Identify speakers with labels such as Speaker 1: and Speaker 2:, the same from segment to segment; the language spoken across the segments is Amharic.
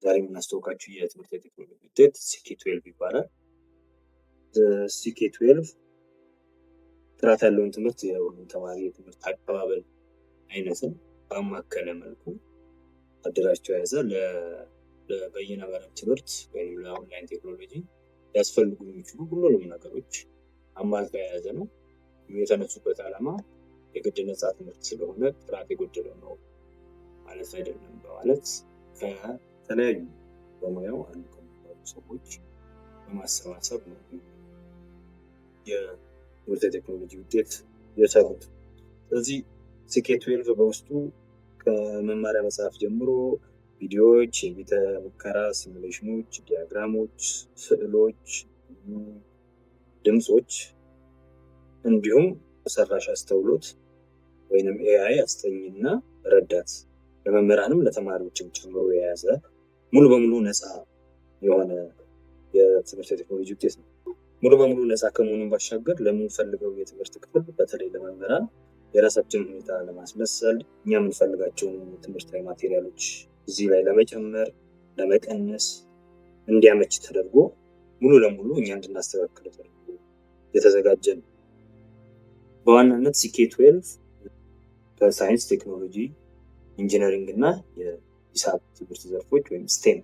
Speaker 1: ዛሬ የምናስተዋውቃችሁ የትምህርት የቴክኖሎጂ ውጤት CK12 ይባላል። CK12 ጥራት ያለውን ትምህርት የሁሉም ተማሪ የትምህርት አቀባበል አይነትን ባማከለ መልኩ አደራጅቶ የያዘ ለበይነ መረብ ትምህርት ወይም ለኦንላይን ቴክኖሎጂ ሊያስፈልጉ የሚችሉ ሁሉንም ነገሮች አሟልቶ የያዘ ነው። የተነሱበት ዓላማ የግድ ነፃ ትምህርት ስለሆነ ጥራት የጎደለው ነው ማለት አይደለም በማለት ከተለያዩ በሙያው አሉ ከሚባሉ ሰዎች በማሰባሰብ ነው የትምህርት ቴክኖሎጂ ውጤት የሰሩት። ስለዚህ CK12 በውስጡ ከመማሪያ መጽሐፍ ጀምሮ ቪዲዮዎች፣ የቤተ ሙከራ ሲሙሌሽኖች፣ ዲያግራሞች፣ ስዕሎች፣ ድምፆች እንዲሁም ሰራሽ አስተውሎት ወይንም AI አስጠኝና ረዳት ለመምህራንም ለተማሪዎችም ጨምሮ የያዘ ሙሉ በሙሉ ነፃ የሆነ የትምህርት ቴክኖሎጂ ውጤት ነው። ሙሉ በሙሉ ነፃ ከመሆኑን ባሻገር ለምንፈልገው የትምህርት ክፍል በተለይ ለመምህራን የራሳችንን ሁኔታ ለማስመሰል እኛ የምንፈልጋቸውን ትምህርታዊ ማቴሪያሎች እዚህ ላይ ለመጨመር ለመቀነስ እንዲያመች ተደርጎ ሙሉ ለሙሉ እኛ እንድናስተካክል ተደርጎ የተዘጋጀ ነው። በዋናነት CK12 ከሳይንስ፣ ቴክኖሎጂ፣ ኢንጂነሪንግ እና የሂሳብ ትምህርት ዘርፎች ወይም STEM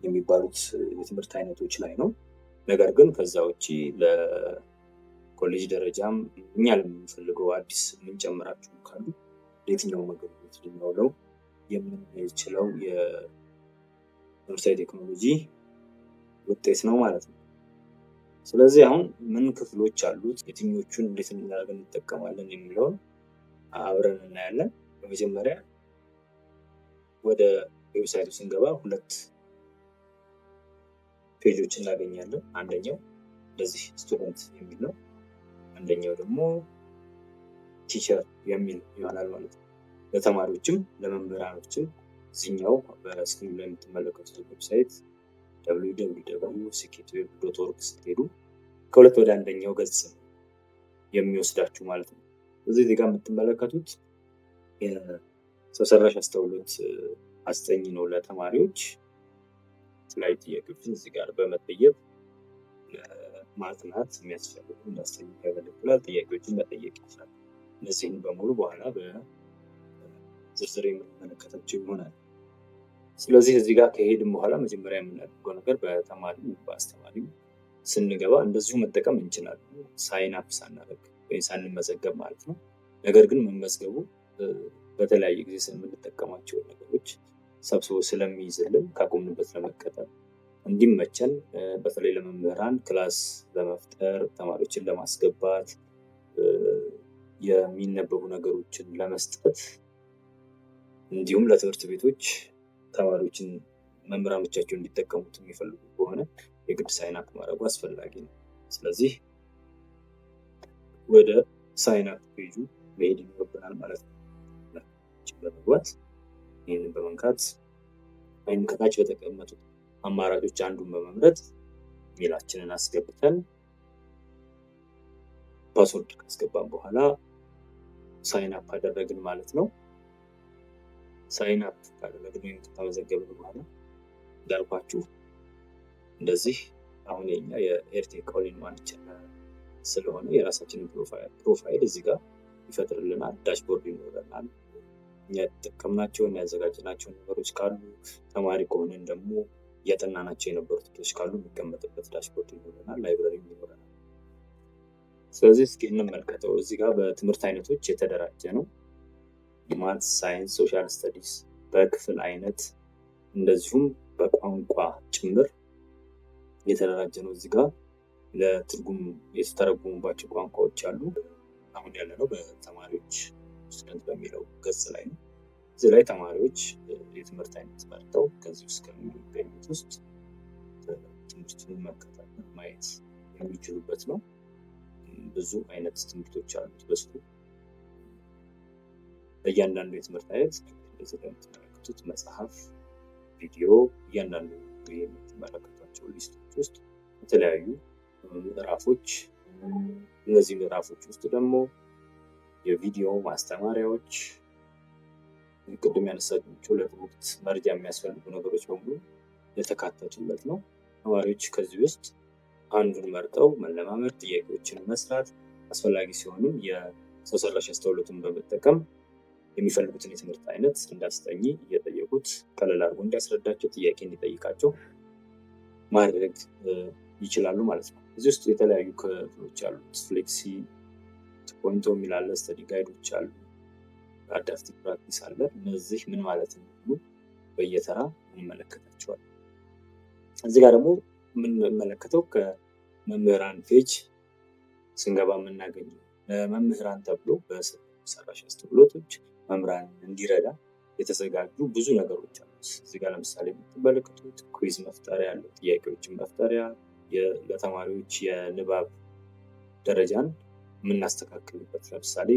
Speaker 1: የሚባሉት የትምህርት አይነቶች ላይ ነው። ነገር ግን ከዛ ውጭ ለኮሌጅ ደረጃም እኛ ለምንፈልገው አዲስ የምንጨምራቸው ካሉ ለየትኛውም አገልግሎት ልናውለው የምንችለው የትምህርታዊ ቴክኖሎጂ ውጤት ነው ማለት ነው። ስለዚህ አሁን ምን ክፍሎች አሉት፣ የትኞቹን እንዴት እናደርገን እንጠቀማለን የሚለውን አብረን እናያለን። በመጀመሪያ ወደ ዌብሳይቱ ስንገባ ሁለት ፔጆች እናገኛለን። አንደኛው እንደዚህ ስቱደንት የሚል ነው፣ አንደኛው ደግሞ ቲቸር የሚል ይሆናል ማለት ነው። ለተማሪዎችም ለመምህራኖችም እዚህኛው በስክሪኑ ላይ የምትመለከቱት ዌብሳይት www.ck12.org ስትሄዱ ከሁለት ወደ አንደኛው ገጽ የሚወስዳችሁ ማለት ነው። እዚህ ጋር የምትመለከቱት የሰው ሰራሽ አስተውሎት አስጠኝ ነው ለተማሪዎች። የተለያዩ ጥያቄዎችን እዚህ ጋር በመጠየቅ ማጥናት የሚያስፈልጉ እንዳስጠኝ ያገለግላል። ጥያቄዎችን መጠየቅ ይችላል። እነዚህን በሙሉ በኋላ በዝርዝር የምንመለከታቸው ይሆናል። ስለዚህ እዚህ ጋር ከሄድን በኋላ መጀመሪያ የምናደርገው ነገር በተማሪ በአስተማሪ ስንገባ እንደዚሁ መጠቀም እንችላለን፣ ሳይን አፕ ሳናደርግ ወይም ሳንመዘገብ ማለት ነው። ነገር ግን መመዝገቡ በተለያየ ጊዜ የምንጠቀማቸው ነገሮች ሰብስቦ ስለሚይዝልን ካቆምንበት ለመቀጠል እንዲመቸን በተለይ ለመምህራን ክላስ ለመፍጠር ተማሪዎችን ለማስገባት የሚነበቡ ነገሮችን ለመስጠት እንዲሁም ለትምህርት ቤቶች ተማሪዎችን መምህራኖቻቸው እንዲጠቀሙት የሚፈልጉ ከሆነ የግድ ሳይን አፕ ማድረጉ አስፈላጊ ነው። ስለዚህ ወደ ሳይን አፕ ፔጁ መሄድ ይኖርብናል ማለት ነው። በመግባት ይህንን በመንካት ወይም ከታች በተቀመጡት አማራጮች አንዱን በመምረጥ ኢሜላችንን አስገብተን ፓስወርድ ካስገባን በኋላ ሳይን አፕ አደረግን ማለት ነው። ሳይን አፕ ካደረግን ወይም ከተመዘገብን በኋላ እንዳልኳችሁ እንደዚህ አሁን የኛ የኤርቴክ ኦል-ኢን ዋን ስለሆነ የራሳችንን ፕሮፋይል እዚህ ጋር ይፈጥርልናል። ዳሽቦርድ ይኖረናል። እኛ የተጠቀምናቸውን ያዘጋጅናቸው ነገሮች ካሉ ተማሪ ከሆነን ደግሞ እያጠናናቸው የነበሩ ትምህርቶች ካሉ የሚቀመጥበት ዳሽቦርድ ይኖረናል። ላይብረሪ ይኖረናል። ስለዚህ እስኪ እንመልከተው። እዚህ ጋር በትምህርት አይነቶች የተደራጀ ነው። ማትስ፣ ሳይንስ፣ ሶሻል ስተዲስ በክፍል አይነት እንደዚሁም በቋንቋ ጭምር የተደራጀ ነው። እዚህ ጋር ለትርጉም የተተረጎሙባቸው ቋንቋዎች አሉ። አሁን ያለነው በተማሪዎች ስቱደንት በሚለው ገጽ ላይ ነው። እዚህ ላይ ተማሪዎች የትምህርት አይነት መርጠው ከዚህ ውስጥ ከሚገኙት ውስጥ ትምህርቱን መከታተል ማየት የሚችሉበት ነው። ብዙ አይነት ትምህርቶች አሉት በስሩ። በእያንዳንዱ የትምህርት አይነት እዚህ ላይ የምትመለከቱት መጽሐፍ፣ ቪዲዮ፣ እያንዳንዱ የምትመለከቷቸው ሊስቶች ውስጥ የተለያዩ ምዕራፎች፣ እነዚህ ምዕራፎች ውስጥ ደግሞ የቪዲዮ ማስተማሪያዎች፣ ቅድም ያነሳቸው ለትምህርት መረጃ የሚያስፈልጉ ነገሮች በሙሉ የተካተቱበት ነው። ተማሪዎች ከዚህ ውስጥ አንዱን መርጠው መለማመድ፣ ጥያቄዎችን መስራት፣ አስፈላጊ ሲሆንም የሰው ሰራሽ አስተውሎትን በመጠቀም የሚፈልጉትን የትምህርት አይነት እንዳስጠኚ እየጠየቁት ቀለል አድርጎ እንዲያስረዳቸው፣ ጥያቄ እንዲጠይቃቸው ማድረግ ይችላሉ ማለት ነው። እዚህ ውስጥ የተለያዩ ክፍሎች አሉት። ፍሌክሲ 2.0 የሚል አለ፣ ስተዲ ጋይዶች አሉ፣ አዳፕቲቭ ፕራክቲስ አለ። እነዚህ ምን ማለት ነው በየተራ እንመለከታቸዋለን። እዚህ ጋር ደግሞ የምንመለከተው ከመምህራን ፔጅ ስንገባ የምናገኘው ለመምህራን ተብሎ በሰው ሰራሽ አስተውሎቶች መምህራን እንዲረዳ የተዘጋጁ ብዙ ነገሮች አሉ። እዚህ ጋር ለምሳሌ የምትመለከቱት ኩዊዝ መፍጠሪያ ያለው፣ ጥያቄዎችን መፍጠሪያ፣ ለተማሪዎች የንባብ ደረጃን የምናስተካክልበት፣ ለምሳሌ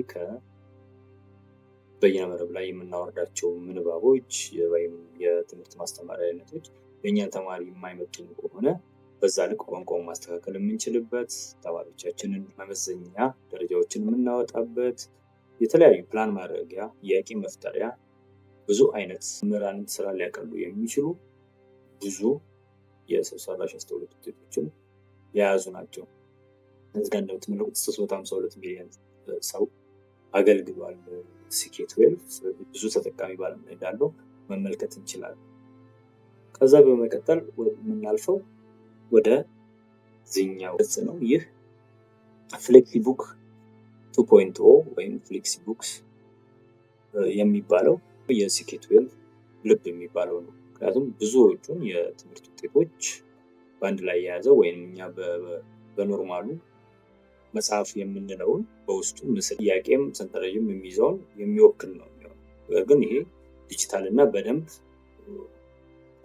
Speaker 1: በይነመረብ ላይ የምናወርዳቸው ምንባቦች ወይም የትምህርት ማስተማሪያ አይነቶች የእኛን ተማሪ የማይመጥኑ ከሆነ በዛ ልክ ቋንቋውን ማስተካከል የምንችልበት፣ ተማሪዎቻችንን መመዘኛ ደረጃዎችን የምናወጣበት፣ የተለያዩ ፕላን ማድረጊያ፣ ጥያቄ መፍጠሪያ፣ ብዙ አይነት መምህራንን ስራ ሊያቀሉ የሚችሉ ብዙ የሰው ሰራሽ አስተውሎት ውጤቶችን የያዙ ናቸው። እዚህ ጋር እንደምትመለከቱት 352 ሚሊዮን ሰው አገልግሏል። CK12 ብዙ ተጠቃሚ ባለሙያ እንዳለው መመልከት እንችላለን። ከዛ በመቀጠል የምናልፈው ወደ ዚህኛው ገጽ ነው። ይህ ፍሌክሲቡክ 2.0 ወይም ፍሌክሲቡክስ የሚባለው የCK12 ልብ የሚባለው ነው። ምክንያቱም ብዙዎቹን የትምህርት ውጤቶች በአንድ ላይ የያዘ ወይም እኛ በኖርማሉ መጽሐፍ የምንለውን በውስጡ ምስል፣ ጥያቄም ሰንጠረዥም የሚይዘውን የሚወክል ነው የሚሆነው። ነገር ግን ይሄ ዲጂታል እና በደንብ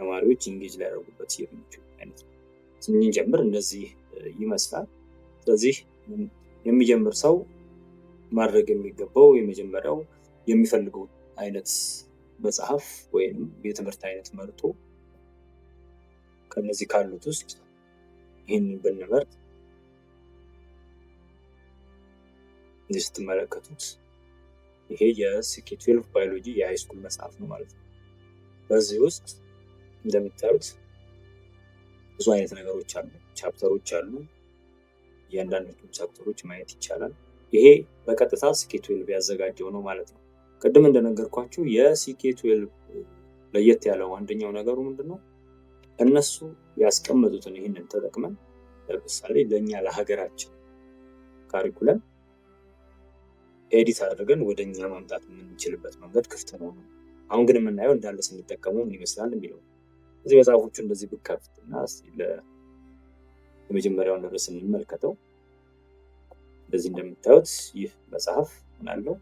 Speaker 1: ተማሪዎች ኢንጌጅ ሊያደርጉበት የሚችሉ አይነት ነው። ስንጀምር እንደዚህ ይመስላል። ስለዚህ የሚጀምር ሰው ማድረግ የሚገባው የመጀመሪያው የሚፈልገው አይነት መጽሐፍ ወይም የትምህርት አይነት መርጦ ከነዚህ ካሉት ውስጥ ይህንን ብንመርጥ እዚህ ስትመለከቱት ይሄ የCK12 ባዮሎጂ የሃይስኩል መጽሐፍ ነው ማለት ነው። በዚህ ውስጥ እንደምታዩት ብዙ አይነት ነገሮች አሉ፣ ቻፕተሮች አሉ። እያንዳንዶቹ ቻፕተሮች ማየት ይቻላል። ይሄ በቀጥታ CK12 ያዘጋጀው ነው ማለት ነው። ቅድም እንደነገርኳችሁ የCK12 ለየት ያለው አንደኛው ነገሩ ምንድነው? እነሱ ያስቀመጡትን ይህንን ተጠቅመን ለምሳሌ ለእኛ ለሀገራችን ካሪኩለም ኤዲት አድርገን ወደኛ ማምጣት የምንችልበት መንገድ ክፍት ነው። አሁን ግን የምናየው እንዳለ ስንጠቀሙ ምን ይመስላል የሚለው እዚህ መጽሐፎቹ እንደዚህ ብከፍትና የመጀመሪያውን ርዕስ እንመልከተው። እንደዚህ እንደምታዩት ይህ መጽሐፍ ምናለው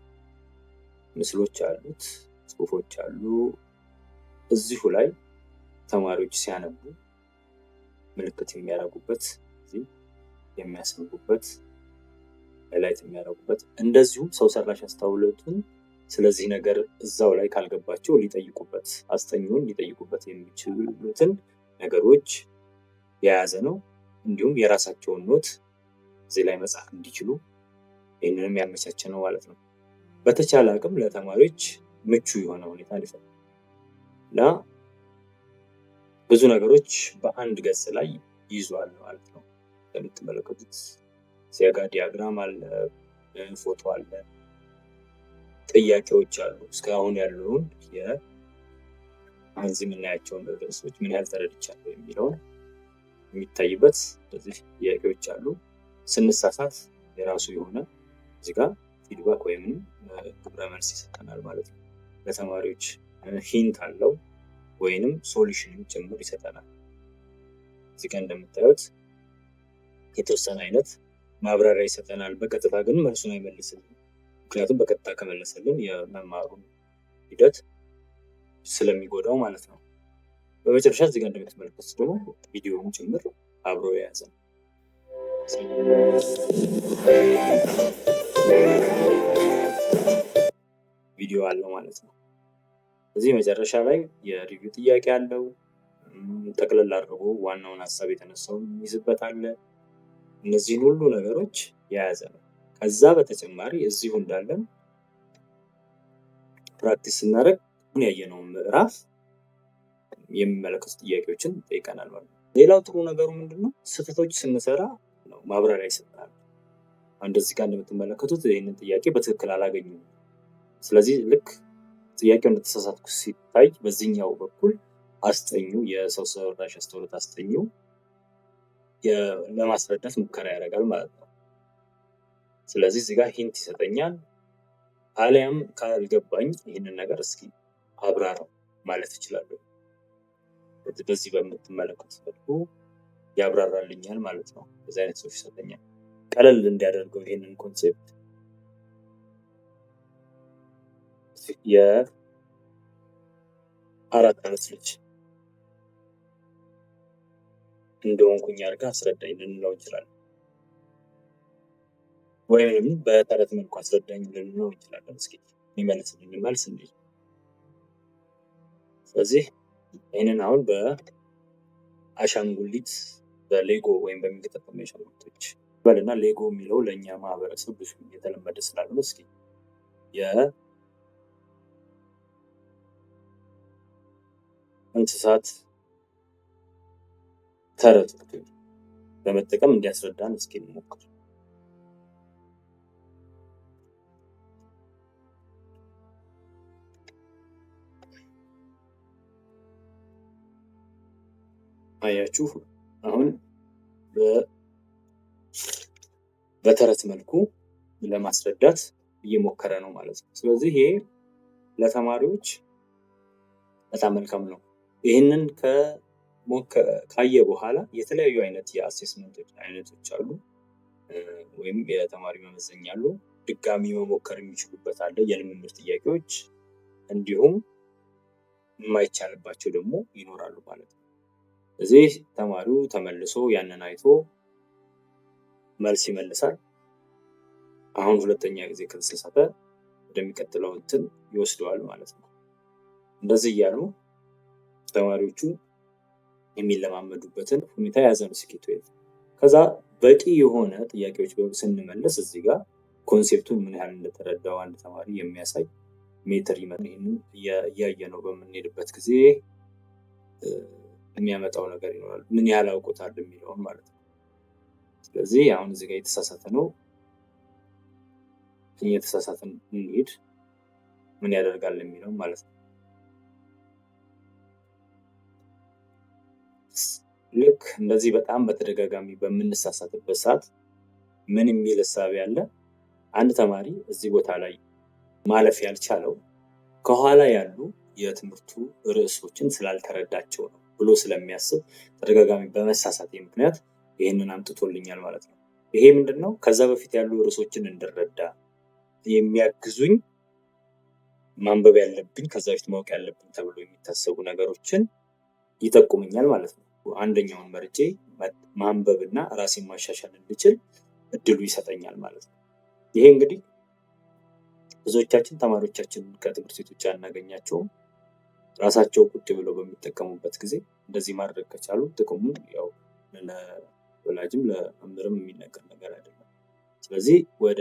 Speaker 1: ምስሎች አሉት፣ ጽሁፎች አሉ። እዚሁ ላይ ተማሪዎች ሲያነቡ ምልክት የሚያደርጉበት፣ እዚህ የሚያስነቡበት፣ ሃይላይት የሚያደርጉበት፣ እንደዚሁም ሰው ሰራሽ አስተውሎቱን ስለዚህ ነገር እዛው ላይ ካልገባቸው ሊጠይቁበት፣ አስጠኚውን ሊጠይቁበት የሚችሉትን ነገሮች የያዘ ነው። እንዲሁም የራሳቸውን ኖት እዚህ ላይ መጻፍ እንዲችሉ ይህንንም ያመቻቸ ነው ማለት ነው። በተቻለ አቅም ለተማሪዎች ምቹ የሆነ ሁኔታ ሊፈጥር እና ብዙ ነገሮች በአንድ ገጽ ላይ ይዟል ማለት ነው። እንደምትመለከቱት እዚያ ጋር ዲያግራም አለ፣ ፎቶ አለ፣ ጥያቄዎች አሉ። እስካሁን ያለውን እዚህ የምናያቸውን ርዕሶች ምን ያህል ተረድቻለሁ የሚለውን የሚታይበት እንደዚህ ጥያቄዎች አሉ። ስንሳሳት የራሱ የሆነ እዚህ ጋር ፊድባክ ወይም ግብረ መልስ ይሰጠናል ማለት ነው። ለተማሪዎች ሂንት አለው ወይንም ሶሉሽንም ጭምር ይሰጠናል። እዚህ ጋር እንደምታዩት የተወሰነ አይነት ማብራሪያ ይሰጠናል። በቀጥታ ግን መልሱን አይመልስልን። ምክንያቱም በቀጥታ ከመለሰልን የመማሩን ሂደት ስለሚጎዳው ማለት ነው። በመጨረሻ እዚህ ጋር እንደምትመለከቱት ደግሞ ቪዲዮውን ጭምር አብሮ የያዘ ነው። ቪዲዮ አለው ማለት ነው። እዚህ መጨረሻ ላይ የሪቪው ጥያቄ አለው። ጠቅለል አድርጎ ዋናውን ሀሳብ የተነሳውን ይይዝበት አለ። እነዚህን ሁሉ ነገሮች የያዘ ነው። ከዛ በተጨማሪ እዚሁ እንዳለን ፕራክቲስ ስናደርግ ያየነውን ምዕራፍ የሚመለከቱ ጥያቄዎችን ጠይቀናል ማለት ነው። ሌላው ጥሩ ነገሩ ምንድነው? ስህተቶች ስንሰራ ነው ማብራሪያ ይሰጣል። እንደዚህ ጋር እንደምትመለከቱት ይህንን ጥያቄ በትክክል አላገኙም። ስለዚህ ልክ ጥያቄው እንደተሳሳትኩ ሲታይ በዚህኛው በኩል አስጠኙ የሰው ሰራሽ አስተውሎት አስጠኙ ለማስረዳት ሙከራ ያደርጋል ማለት ነው። ስለዚህ እዚህ ጋር ሂንት ይሰጠኛል። አሊያም ካልገባኝ ይህንን ነገር እስኪ አብራራው ማለት እችላለሁ። በዚህ በምትመለከቱት መልኩ ያብራራልኛል ማለት ነው። በዚህ አይነት ጽሑፍ ይሰጠኛል። ቀለል እንዲያደርገው ይህንን ኮንሴፕት የ4 ዓመት ልጅ እንደሆንኩኝ አድርጋ አስረዳኝ ልንለው እንችላለን። ወይም በተረት መልኩ አስረዳኝ ልንለው እንችላለን። እስኪ የሚመልስልን መልስ እንዴት? ስለዚህ ይህንን አሁን በአሻንጉሊት በሌጎ ወይም በሚገጣጠሙ አሻንጉሊቶች በልና ሌጎ የሚለው ለእኛ ማህበረሰብ ብዙ የተለመደ ስላልሆነ እስኪ የእንስሳት ተረት በመጠቀም እንዲያስረዳን እስኪ እንሞክር። አያችሁ አሁን በተረት መልኩ ለማስረዳት እየሞከረ ነው ማለት ነው። ስለዚህ ይሄ ለተማሪዎች በጣም መልካም ነው። ይህንን ካየ በኋላ የተለያዩ አይነት የአሴስመንቶች አይነቶች አሉ፣ ወይም የተማሪ መመዘኛ አሉ። ድጋሚ መሞከር የሚችሉበት አለ፣ የልምምድ ጥያቄዎች፣ እንዲሁም የማይቻልባቸው ደግሞ ይኖራሉ ማለት ነው። እዚህ ተማሪው ተመልሶ ያንን አይቶ መልስ ይመልሳል። አሁን ሁለተኛ ጊዜ ከተሳሳተ ወደሚቀጥለው እንትን ይወስደዋል ማለት ነው። እንደዚህ እያሉ ተማሪዎቹ የሚለማመዱበትን ሁኔታ የያዘ ነው ስኬት ዌቭ። ከዛ በቂ የሆነ ጥያቄዎች ስንመለስ እዚህ ጋር ኮንሴፕቱን ምን ያህል እንደተረዳው አንድ ተማሪ የሚያሳይ ሜትር ይመጣል። ይህንን እያየ ነው በምንሄድበት ጊዜ የሚያመጣው ነገር ይኖራል፣ ምን ያህል አውቆታል የሚለውን ማለት ነው። ስለዚህ አሁን እዚህ ጋር የተሳሳተ ነው፣ እየተሳሳትን እንሂድ ምን ያደርጋል የሚለው ማለት ነው። ልክ እንደዚህ በጣም በተደጋጋሚ በምንሳሳትበት ሰዓት ምን የሚል እሳቤ አለ? አንድ ተማሪ እዚህ ቦታ ላይ ማለፍ ያልቻለው ከኋላ ያሉ የትምህርቱ ርዕሶችን ስላልተረዳቸው ነው ብሎ ስለሚያስብ ተደጋጋሚ በመሳሳት ምክንያት ይህንን አምጥቶልኛል ማለት ነው። ይሄ ምንድነው? ከዛ በፊት ያሉ ርዕሶችን እንድረዳ የሚያግዙኝ ማንበብ ያለብኝ ከዛ በፊት ማወቅ ያለብኝ ተብሎ የሚታሰቡ ነገሮችን ይጠቁመኛል ማለት ነው። አንደኛውን መርጬ ማንበብና ራሴን ማሻሻል እንድችል እድሉ ይሰጠኛል ማለት ነው። ይሄ እንግዲህ ብዙዎቻችን ተማሪዎቻችን ከትምህርት ቤቶች አናገኛቸውም። ራሳቸው ቁጭ ብለው በሚጠቀሙበት ጊዜ እንደዚህ ማድረግ ከቻሉ ጥቅሙ ያው ለወላጅም ለመምህርም የሚነገር ነገር አይደለም። ስለዚህ ወደ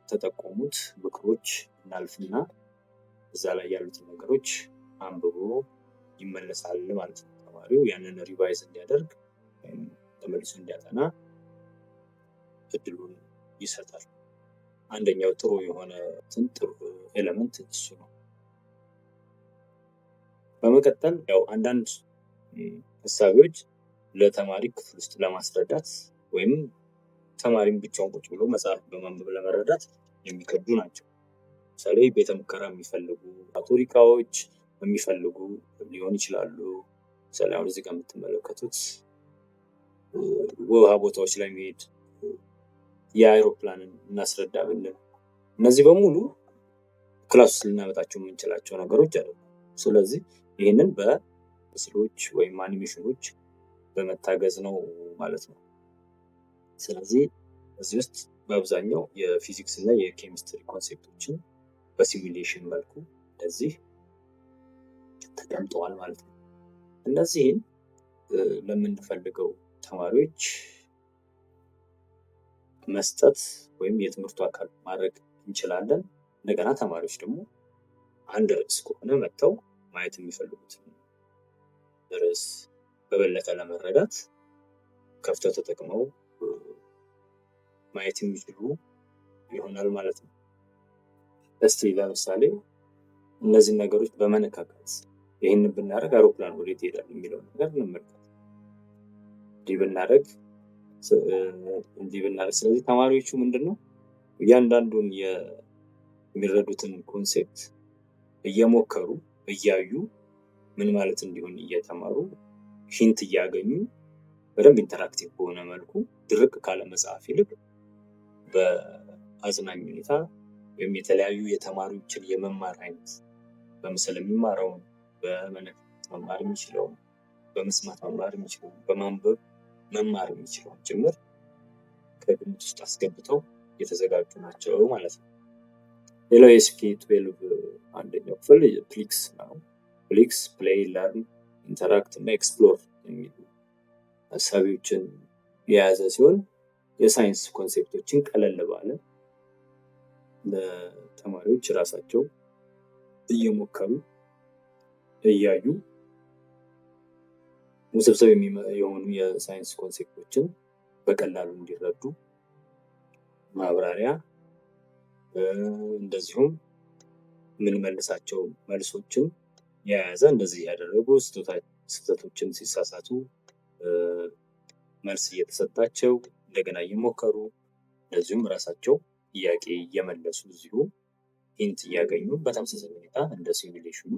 Speaker 1: ተጠቆሙት ምክሮች እናልፍና እዛ ላይ ያሉትን ነገሮች አንብቦ ይመለሳል ማለት ነው። ተማሪው ያንን ሪቫይዝ እንዲያደርግ ወይም ተመልሶ እንዲያጠና እድሉን ይሰጣል። አንደኛው ጥሩ የሆነ ጥሩ ኤሌመንት እሱ ነው። በመቀጠል ያው አንዳንድ ሀሳቢዎች ለተማሪ ክፍል ውስጥ ለማስረዳት ወይም ተማሪም ብቻውን ቁጭ ብሎ መጽሐፍ በማንበብ ለመረዳት የሚከብዱ ናቸው። ለምሳሌ ቤተ ሙከራ የሚፈልጉ ሪቃዎች የሚፈልጉ ሊሆን ይችላሉ። ለምሳሌ አሁን እዚህ ጋር የምትመለከቱት ውሃ ቦታዎች ላይ መሄድ፣ የአይሮፕላንን እናስረዳ ብለን እነዚህ በሙሉ ክላስ ውስጥ ልናመጣቸው የምንችላቸው ነገሮች አሉ። ስለዚህ ይህንን በምስሎች ወይም አኒሜሽኖች በመታገዝ ነው ማለት ነው። ስለዚህ እዚህ ውስጥ በአብዛኛው የፊዚክስ እና የኬሚስትሪ ኮንሴፕቶችን በሲሙሌሽን መልኩ እንደዚህ ተቀምጠዋል ማለት ነው። እነዚህን ለምንፈልገው ተማሪዎች መስጠት ወይም የትምህርቱ አካል ማድረግ እንችላለን። እንደገና ተማሪዎች ደግሞ አንድ ርዕስ ከሆነ መጥተው ማየት የሚፈልጉትን ርዕስ በበለጠ ለመረዳት ከፍተው ተጠቅመው ማየት የሚችሉ ይሆናል ማለት ነው። እስቲ ለምሳሌ እነዚህን ነገሮች በመነካካት ይህንን ብናደርግ አውሮፕላን ወዴት ይሄዳል የሚለውን ነገር እንመልከት። እንዲህ ብናደርግ ስለዚህ ተማሪዎቹ ምንድነው እያንዳንዱን የሚረዱትን ኮንሴፕት እየሞከሩ እያዩ ምን ማለት እንዲሆን እየተማሩ ሂንት እያገኙ በደንብ ኢንተራክቲቭ በሆነ መልኩ ድርቅ ካለ መጽሐፍ ይልቅ በአዝናኝ ሁኔታ ወይም የተለያዩ የተማሪዎችን የመማር አይነት በምስል የሚማረውን በመነካካት መማር የሚችለውን በመስማት መማር የሚችለውን በማንበብ መማር የሚችለውን ጭምር ከግምት ውስጥ አስገብተው የተዘጋጁ ናቸው ማለት ነው። ሌላው የSK12 አንደኛው ክፍል ፕሊክስ ነው። ፕሊክስ ፕሌይ፣ ለርን፣ ኢንተራክት እና ኤክስፕሎር የሚሉ ሀሳቢዎችን የያዘ ሲሆን የሳይንስ ኮንሴፕቶችን ቀለል ባለ ለተማሪዎች ራሳቸው እየሞከሩ እያዩ ውስብስብ የሆኑ የሳይንስ ኮንሴፕቶችን በቀላሉ እንዲረዱ ማብራሪያ እንደዚሁም የምንመልሳቸው መልሶችን የያዘ እንደዚህ ያደረጉ ስህተቶችን ሲሳሳቱ መልስ እየተሰጣቸው እንደገና እየሞከሩ እንደዚሁም ራሳቸው ጥያቄ እየመለሱ እዚሁ ሂንት እያገኙ በተመሳሳይ ሁኔታ እንደ ሲሙሌሽኑ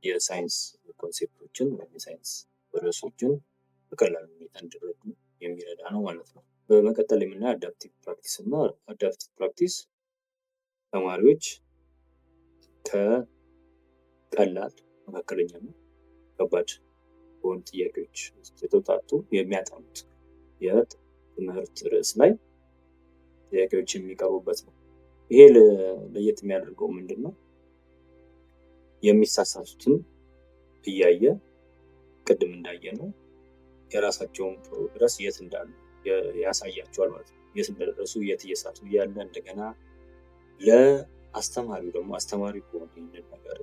Speaker 1: የሳይንስ ኮንሴፕቶችን ወይም የሳይንስ ርዕሶችን በቀላሉ ሁኔታ እንዲረዱ የሚረዳ ነው ማለት ነው። በመቀጠል የምናየው አዳፕቲቭ ፕራክቲስ እና አዳፕቲቭ ፕራክቲስ ተማሪዎች ከቀላል መካከለኛ እና ከባድ በሆኑ ጥያቄዎች የተውጣጡ የሚያጠኑት የትምህርት ርዕስ ላይ ጥያቄዎች የሚቀርቡበት ነው። ይሄ ለየት የሚያደርገው ምንድን ነው? የሚሳሳቱትን እያየ ቅድም እንዳየነው የራሳቸውን ፕሮግረስ የት እንዳሉ ያሳያቸዋል ማለት ነው። የት እንደደረሱ የት እየሳቱ እያለ እንደገና ለአስተማሪው ደግሞ አስተማሪ ከሆነ ይህንን ነገር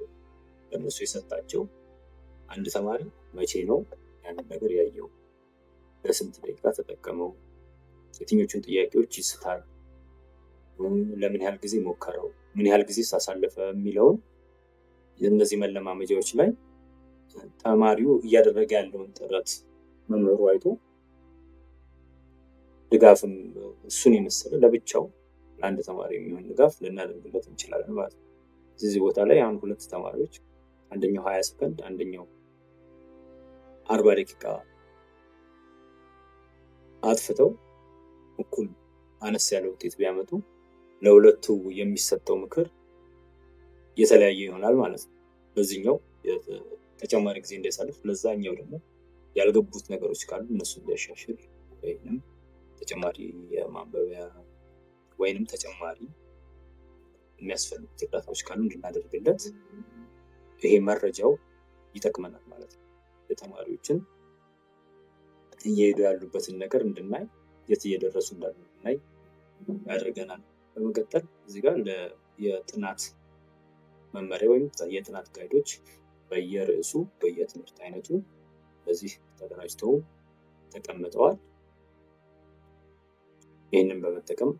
Speaker 1: ለእነሱ የሰጣቸው አንድ ተማሪ መቼ ነው ያንን ነገር ያየው፣ ለስንት ደቂቃ ተጠቀመው፣ የትኞቹን ጥያቄዎች ይስታል፣ ለምን ያህል ጊዜ ሞከረው፣ ምን ያህል ጊዜ ሳሳለፈ የሚለውን የእነዚህ መለማመጃዎች ላይ ተማሪው እያደረገ ያለውን ጥረት መምህሩ አይቶ ድጋፍም እሱን የመሰለ ለብቻው ለአንድ ተማሪ የሚሆን ድጋፍ ልናደርግለት እንችላለን ማለት ነው። እዚህ ቦታ ላይ አሁን ሁለት ተማሪዎች አንደኛው 20 ሰከንድ አንደኛው 40 ደቂቃ አጥፍተው እኩል አነስ ያለ ውጤት ቢያመጡ ለሁለቱ የሚሰጠው ምክር የተለያየ ይሆናል ማለት ነው። በዚህኛው ተጨማሪ ጊዜ እንዲያሳልፍ፣ ለዛኛው ደግሞ ያልገቡት ነገሮች ካሉ እነሱ እንዲያሻሽል ወይንም ተጨማሪ የማንበቢያ ወይንም ተጨማሪ የሚያስፈልጉት እርዳታዎች ካሉ እንድናደርግለት ይሄ መረጃው ይጠቅመናል ማለት ነው። የተማሪዎችን እየሄዱ ያሉበትን ነገር እንድናይ፣ የት እየደረሱ እንዳሉ እንድናይ ያደርገናል። በመቀጠል እዚህ ጋር የጥናት መመሪያ ወይም የጥናት ጋይዶች በየርዕሱ በየትምህርት አይነቱ በዚህ ተደራጅተው ተቀምጠዋል። ይህንን በመጠቀም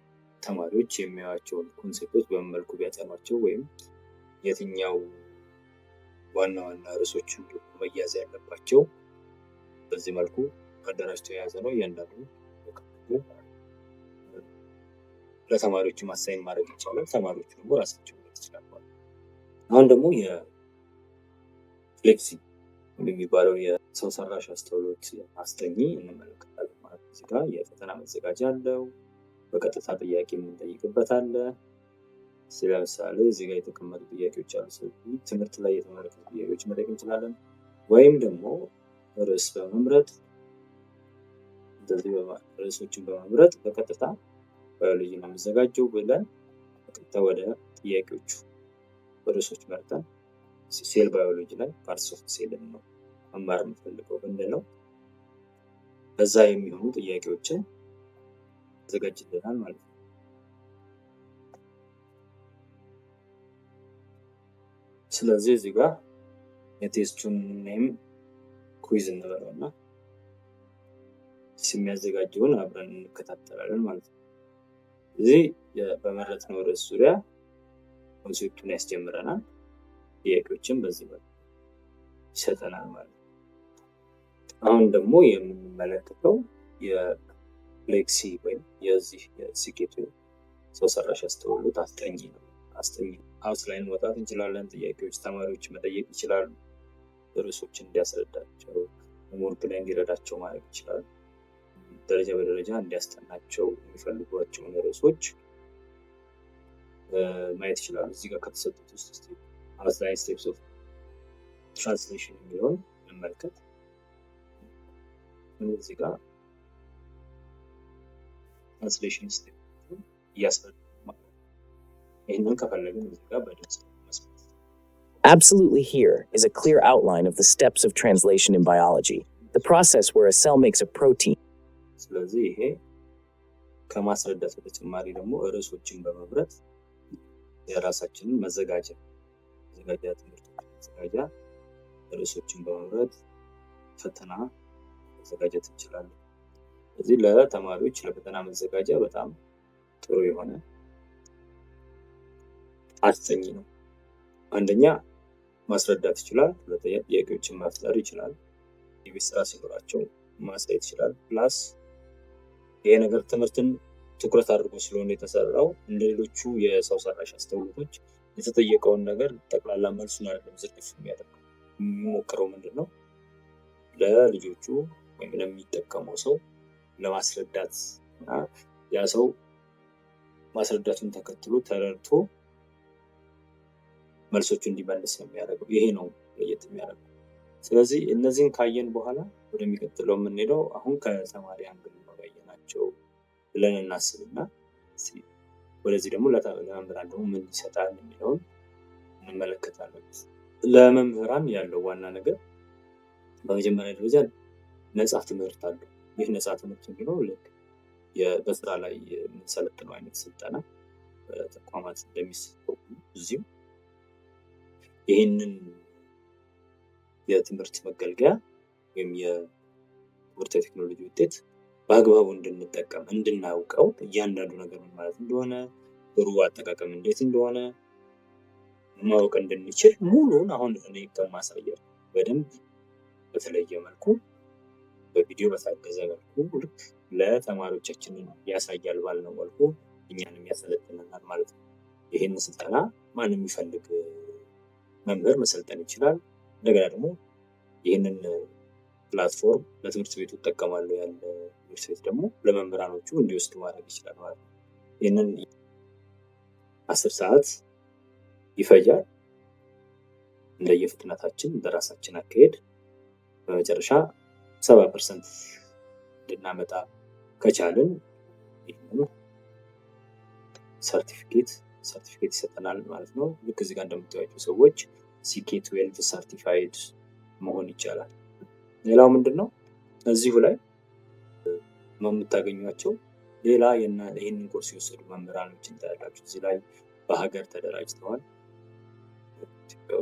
Speaker 1: ተማሪዎች የሚያዩዋቸውን ኮንሴፕቶች በምን መልኩ ቢያጠኗቸው ወይም የትኛው ዋና ዋና ርዕሶች መያዝ ያለባቸው በዚህ መልኩ አደራጅቶ የያዘ ነው። እያንዳንዱ ለተማሪዎች ማሳይን ማድረግ ይቻላል። ተማሪዎች ደግሞ ራሳቸው ይችላሉ። አሁን ደግሞ የፍሌክሲ የሚባለው የሰው ሰራሽ አስተውሎት አስጠኚ እንመለከታለን ማለት ነው። እዚህ ጋር የፈተና መዘጋጃ አለው። በቀጥታ ጥያቄ የምንጠይቅበት አለ። ለምሳሌ እዚህ ጋር የተቀመጡ ጥያቄዎች አሉ። ስለዚህ ትምህርት ላይ የተመለከቱ ጥያቄዎች መጠየቅ እንችላለን። ወይም ደግሞ ርዕስ በመምረጥ እንደዚህ ርዕሶችን በመምረጥ በቀጥታ ባዮሎጂ ነው የሚዘጋጀው ብለን በቀጥታ ወደ ጥያቄዎቹ ርዕሶች መርጠን ሴል ባዮሎጂ ላይ ፓርትስ ኦፍ ሴል ነው መማር የምፈልገው ብንለው በዛ የሚሆኑ ጥያቄዎችን ያዘጋጅልናል ማለት ነው። ስለዚህ እዚህ ጋር የቴስቱን ኔም ኩዊዝ እንበለውና የሚያዘጋጀውን አብረን እንከታተላለን ማለት ነው። እዚህ በመረጥነው ርዕስ ዙሪያ ኮንሴፕቱን ያስጀምረናል። ጥያቄዎችን በዚህ መልኩ ይሰጠናል ማለት ነው። አሁን ደግሞ የምንመለከተው የሌክሲ ወይም የዚህ የስኬት ሰው ሰራሽ አስተውሎት አስጠኝ ነው። አውትላይን መውጣት እንችላለን። ጥያቄዎች ተማሪዎች መጠየቅ ይችላሉ። ርዕሶችን እንዲያስረዳቸው ሆምወርክ ላይ እንዲረዳቸው ማድረግ ይችላሉ። ደረጃ በደረጃ እንዲያስጠናቸው የሚፈልጓቸውን ርዕሶች ማየት ይችላሉ። እዚህ ጋር ከተሰጡት ውስጥ አውትላይን ስቴፕስ ኦፍ ትራንስሌሽን የሚለውን እንመልከት። እዚህ ጋር ትራንስሌሽን ስቴፕ እያስረዳ ይህንን ከፈለግን እዚህ ጋር በድምጽ መስማት።
Speaker 2: Absolutely, here is a clear outline of the steps of translation in biology, the process where a cell makes a protein.
Speaker 1: ስለዚህ ይሄ ከማስረዳት በተጨማሪ ደግሞ ርዕሶችን በመምረጥ የራሳችንን መዘጋጃ ርዕሶችን በመምረጥ ፈተና መዘጋጀት እንችላለን። ስለዚህ ለተማሪዎች ለፈተና መዘጋጃ በጣም ጥሩ የሆነ አስጠኝ ነው። አንደኛ ማስረዳት ይችላል። ሁለተኛ ጥያቄዎችን መፍጠር ይችላል። የቤት ስራ ሲኖራቸው ማሳየት ይችላል። ፕላስ ይሄ ነገር ትምህርትን ትኩረት አድርጎ ስለሆነ የተሰራው እንደ ሌሎቹ የሰው ሰራሽ አስተውሎቶች የተጠየቀውን ነገር ጠቅላላ መልሱን አይደለም ዝርግፍ የሚያደርገው። የሚሞክረው ምንድነው ለልጆቹ ወይም ለሚጠቀመው ሰው ለማስረዳት እና ያ ሰው ማስረዳቱን ተከትሎ ተረድቶ መልሶቹ እንዲመልስ ነው የሚያደርገው። ይሄ ነው ለየት የሚያደርገው። ስለዚህ እነዚህን ካየን በኋላ ወደሚቀጥለው የምንሄደው አሁን ከተማሪ አንግል ነው ያየናቸው ብለን እናስብና ወደዚህ ደግሞ ለመምህራን ደግሞ ምን ይሰጣል የሚለውን እንመለከታለን። ለመምህራን ያለው ዋና ነገር በመጀመሪያ ደረጃ ነፃ ትምህርት አለው። ይህ ነፃ ትምህርት የሚለው ልክ በስራ ላይ የምንሰለጥነው አይነት ስልጠና በተቋማት እንደሚሰጠው እዚሁ ይህንን የትምህርት መገልገያ ወይም የትምህርት የቴክኖሎጂ ውጤት በአግባቡ እንድንጠቀም እንድናውቀው እያንዳንዱ ነገር ምን ማለት እንደሆነ ጥሩ አጠቃቀም እንዴት እንደሆነ ማወቅ እንድንችል ሙሉን አሁን እኔ ከማሳየው በደንብ በተለየ መልኩ በቪዲዮ በታገዘ መልኩ ልክ ለተማሪዎቻችንን ያሳያል ባልነው መልኩ እኛንም ያሰለጥነናል ማለት ነው። ይህንን ስልጠና ማንም የሚፈልግ መምህር መሰልጠን ይችላል። እንደገና ደግሞ ይህንን ፕላትፎርም ለትምህርት ቤቱ እጠቀማለሁ ያለ ትምህርት ቤት ደግሞ ለመምህራኖቹ እንዲወስዱ ማድረግ ይችላል ማለት ነው። ይህንን 10 ሰዓት ይፈጃል። እንደየፍጥነታችን በራሳችን አካሄድ በመጨረሻ 70% እንድናመጣ ከቻልን ይህንን ሰርቲፊኬት ይሰጠናል ማለት ነው። ልክ እዚህ ጋር እንደምታዩቸው ሰዎች CK12 ሰርቲፋይድ መሆን ይቻላል። ሌላው ምንድነው እዚሁ ላይ የምታገኟቸው ሌላ ይህንን ኮርስ የወሰዱ መምህራኖችን ታያላችሁ። እዚህ ላይ በሀገር ተደራጅተዋል ኢትዮጵያ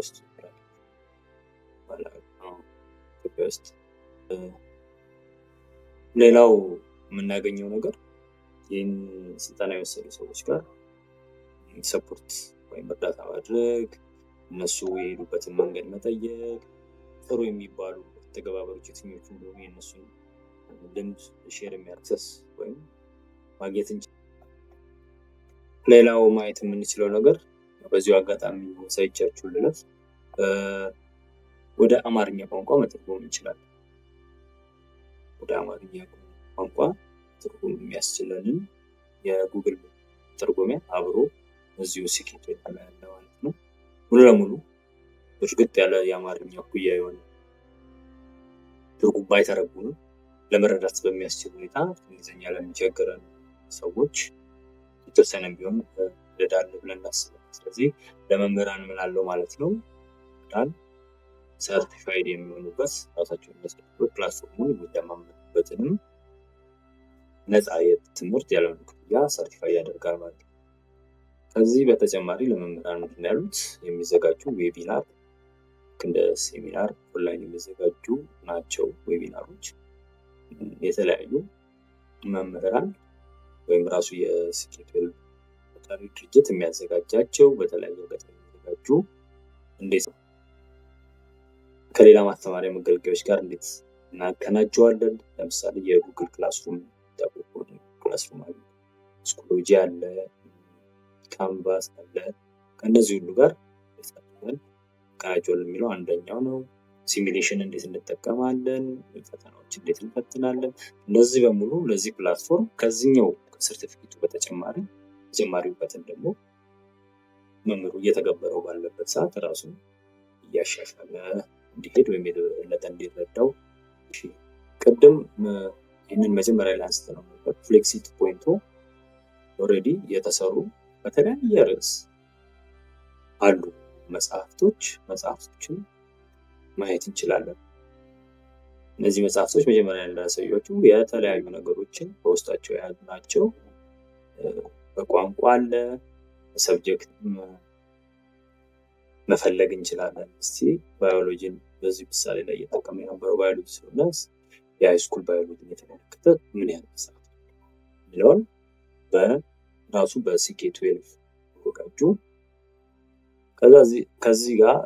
Speaker 1: ውስጥ ሌላው የምናገኘው ነገር ይህን ስልጠና የወሰዱ ሰዎች ጋር ሰፖርት ወይም እርዳታ ማድረግ፣ እነሱ የሄዱበትን መንገድ መጠየቅ፣ ጥሩ የሚባሉ ተገባበሮች የትኞቹ እንደሆኑ የእነሱን ልምድ ሼር የሚያክሰስ ወይም ማግኘት እንችላለን። ሌላው ማየት የምንችለው ነገር በዚሁ አጋጣሚ ሳይቻችሁ ልለፍ ወደ አማርኛ ቋንቋ መተርጎም እንችላለን። ወደ አማርኛ ቋንቋ ትርጉም የሚያስችለንን የጉግል ተርጎሚያ አብሮ እዚሁ ሲኬት ያለ ማለት ነው። ሙሉ ለሙሉ እርግጥ ያለ የአማርኛ ኩያ የሆነ ትርጉም ባይተረጉምም ለመረዳት በሚያስችል ሁኔታ እንግሊዝኛ ለሚቸገረን ሰዎች የተወሰነ ቢሆን ይረዳል ብለን እናስባለን። ስለዚህ ለመምህራን ምን አለው ማለት ነው ዳን ሰርቲፋይድ የሚሆኑበት ራሳቸውን የሚያስደርጉበት ፕላትፎርሙን የሚለማመዱበትንም ነፃ የትምህርት ያለውን ክፍያ ሰርቲፋይ ያደርጋል ማለት ነው። ከዚህ በተጨማሪ ለመምህራን ምንድን ያሉት የሚዘጋጁ ዌቢናር እንደ ሴሚናር ኦንላይን የሚዘጋጁ ናቸው። ዌቢናሮች የተለያዩ መምህራን ወይም ራሱ የስኬትዌል ፈጣሪ ድርጅት የሚያዘጋጃቸው በተለያዩ ገጠር የሚዘጋጁ እንዴት ነው ከሌላ ማስተማሪያ መገልገያዎች ጋር እንዴት እናቀናጀዋለን። ለምሳሌ የጉግል ክላስሩም ክላስሩም አለ፣ ስኩሎጂ አለ፣ ካንቫስ አለ። ከእነዚህ ሁሉ ጋር እናቀናጀዋለን የሚለው አንደኛው ነው። ሲሚሌሽን እንዴት እንጠቀማለን፣ ፈተናዎች እንዴት እንፈትናለን። እነዚህ በሙሉ ለዚህ ፕላትፎርም ከዚህኛው ሰርቲፊኬቱ በተጨማሪ እውቀትን ደግሞ መምህሩ እየተገበረው ባለበት ሰዓት ራሱ እያሻሻለ እንዲሄድ ወይም የበለጠ እንዲረዳው። ቅድም ይህንን መጀመሪያ ላይ አንስተነው ነበር። ፍሌክሲት ፖይንቱ ኦልሬዲ የተሰሩ በተለያየ ርዕስ አሉ መጽሐፍቶችን ማየት እንችላለን። እነዚህ መጽሐፍቶች መጀመሪያ እንዳሳያችሁ የተለያዩ ነገሮችን በውስጣቸው የያዙ ናቸው። በቋንቋ አለ፣ ሰብጀክት መፈለግ እንችላለን። እስቲ ባዮሎጂን በዚህ ምሳሌ ላይ እየጠቀመ የነበረው ባዮሎጂ ስለሆነ የሃይስኩል ባዮሎጂን የተመለከተ ምን ያህል መጽሐፍ የሚለውን በራሱ በሲኬ12 ወጋጁ። ከዚህ ጋር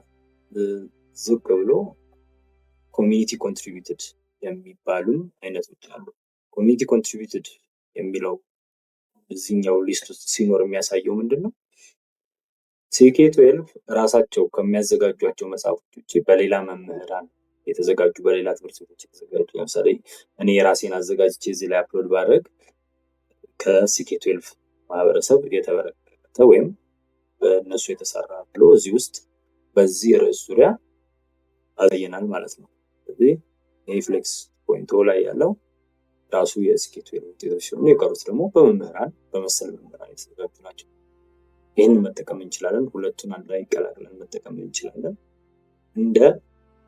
Speaker 1: ዝቅ ብሎ ኮሚኒቲ ኮንትሪቢዩትድ የሚባሉ አይነቶች አሉ። ኮሚኒቲ ኮንትሪቢዩትድ የሚለው እዚህኛው ሊስት ውስጥ ሲኖር የሚያሳየው ምንድን ነው? ሲኬ12 ራሳቸው ከሚያዘጋጇቸው መጽሐፎች ውጭ በሌላ መምህራን የተዘጋጁ በሌላ ትምህርት ቤቶች የተዘጋጁ፣ ለምሳሌ እኔ የራሴን አዘጋጅቼ እዚህ ላይ አፕሎድ ባደረግ ከሲኬ12 ማህበረሰብ የተበረከተ ወይም በእነሱ የተሰራ ብሎ እዚህ ውስጥ በዚህ ርዕስ ዙሪያ አዘየናል ማለት ነው። ስለዚህ ይህ ፍሌክስ ፖይንቶ ላይ ያለው ራሱ የሲኬ12 ውጤቶች ሲሆኑ የቀሩት ደግሞ በመምህራን በመሰል መምህራን የተዘጋጁ ናቸው። ይህንን መጠቀም እንችላለን። ሁለቱን አንድ ላይ ቀላቅለን መጠቀም እንችላለን። እንደ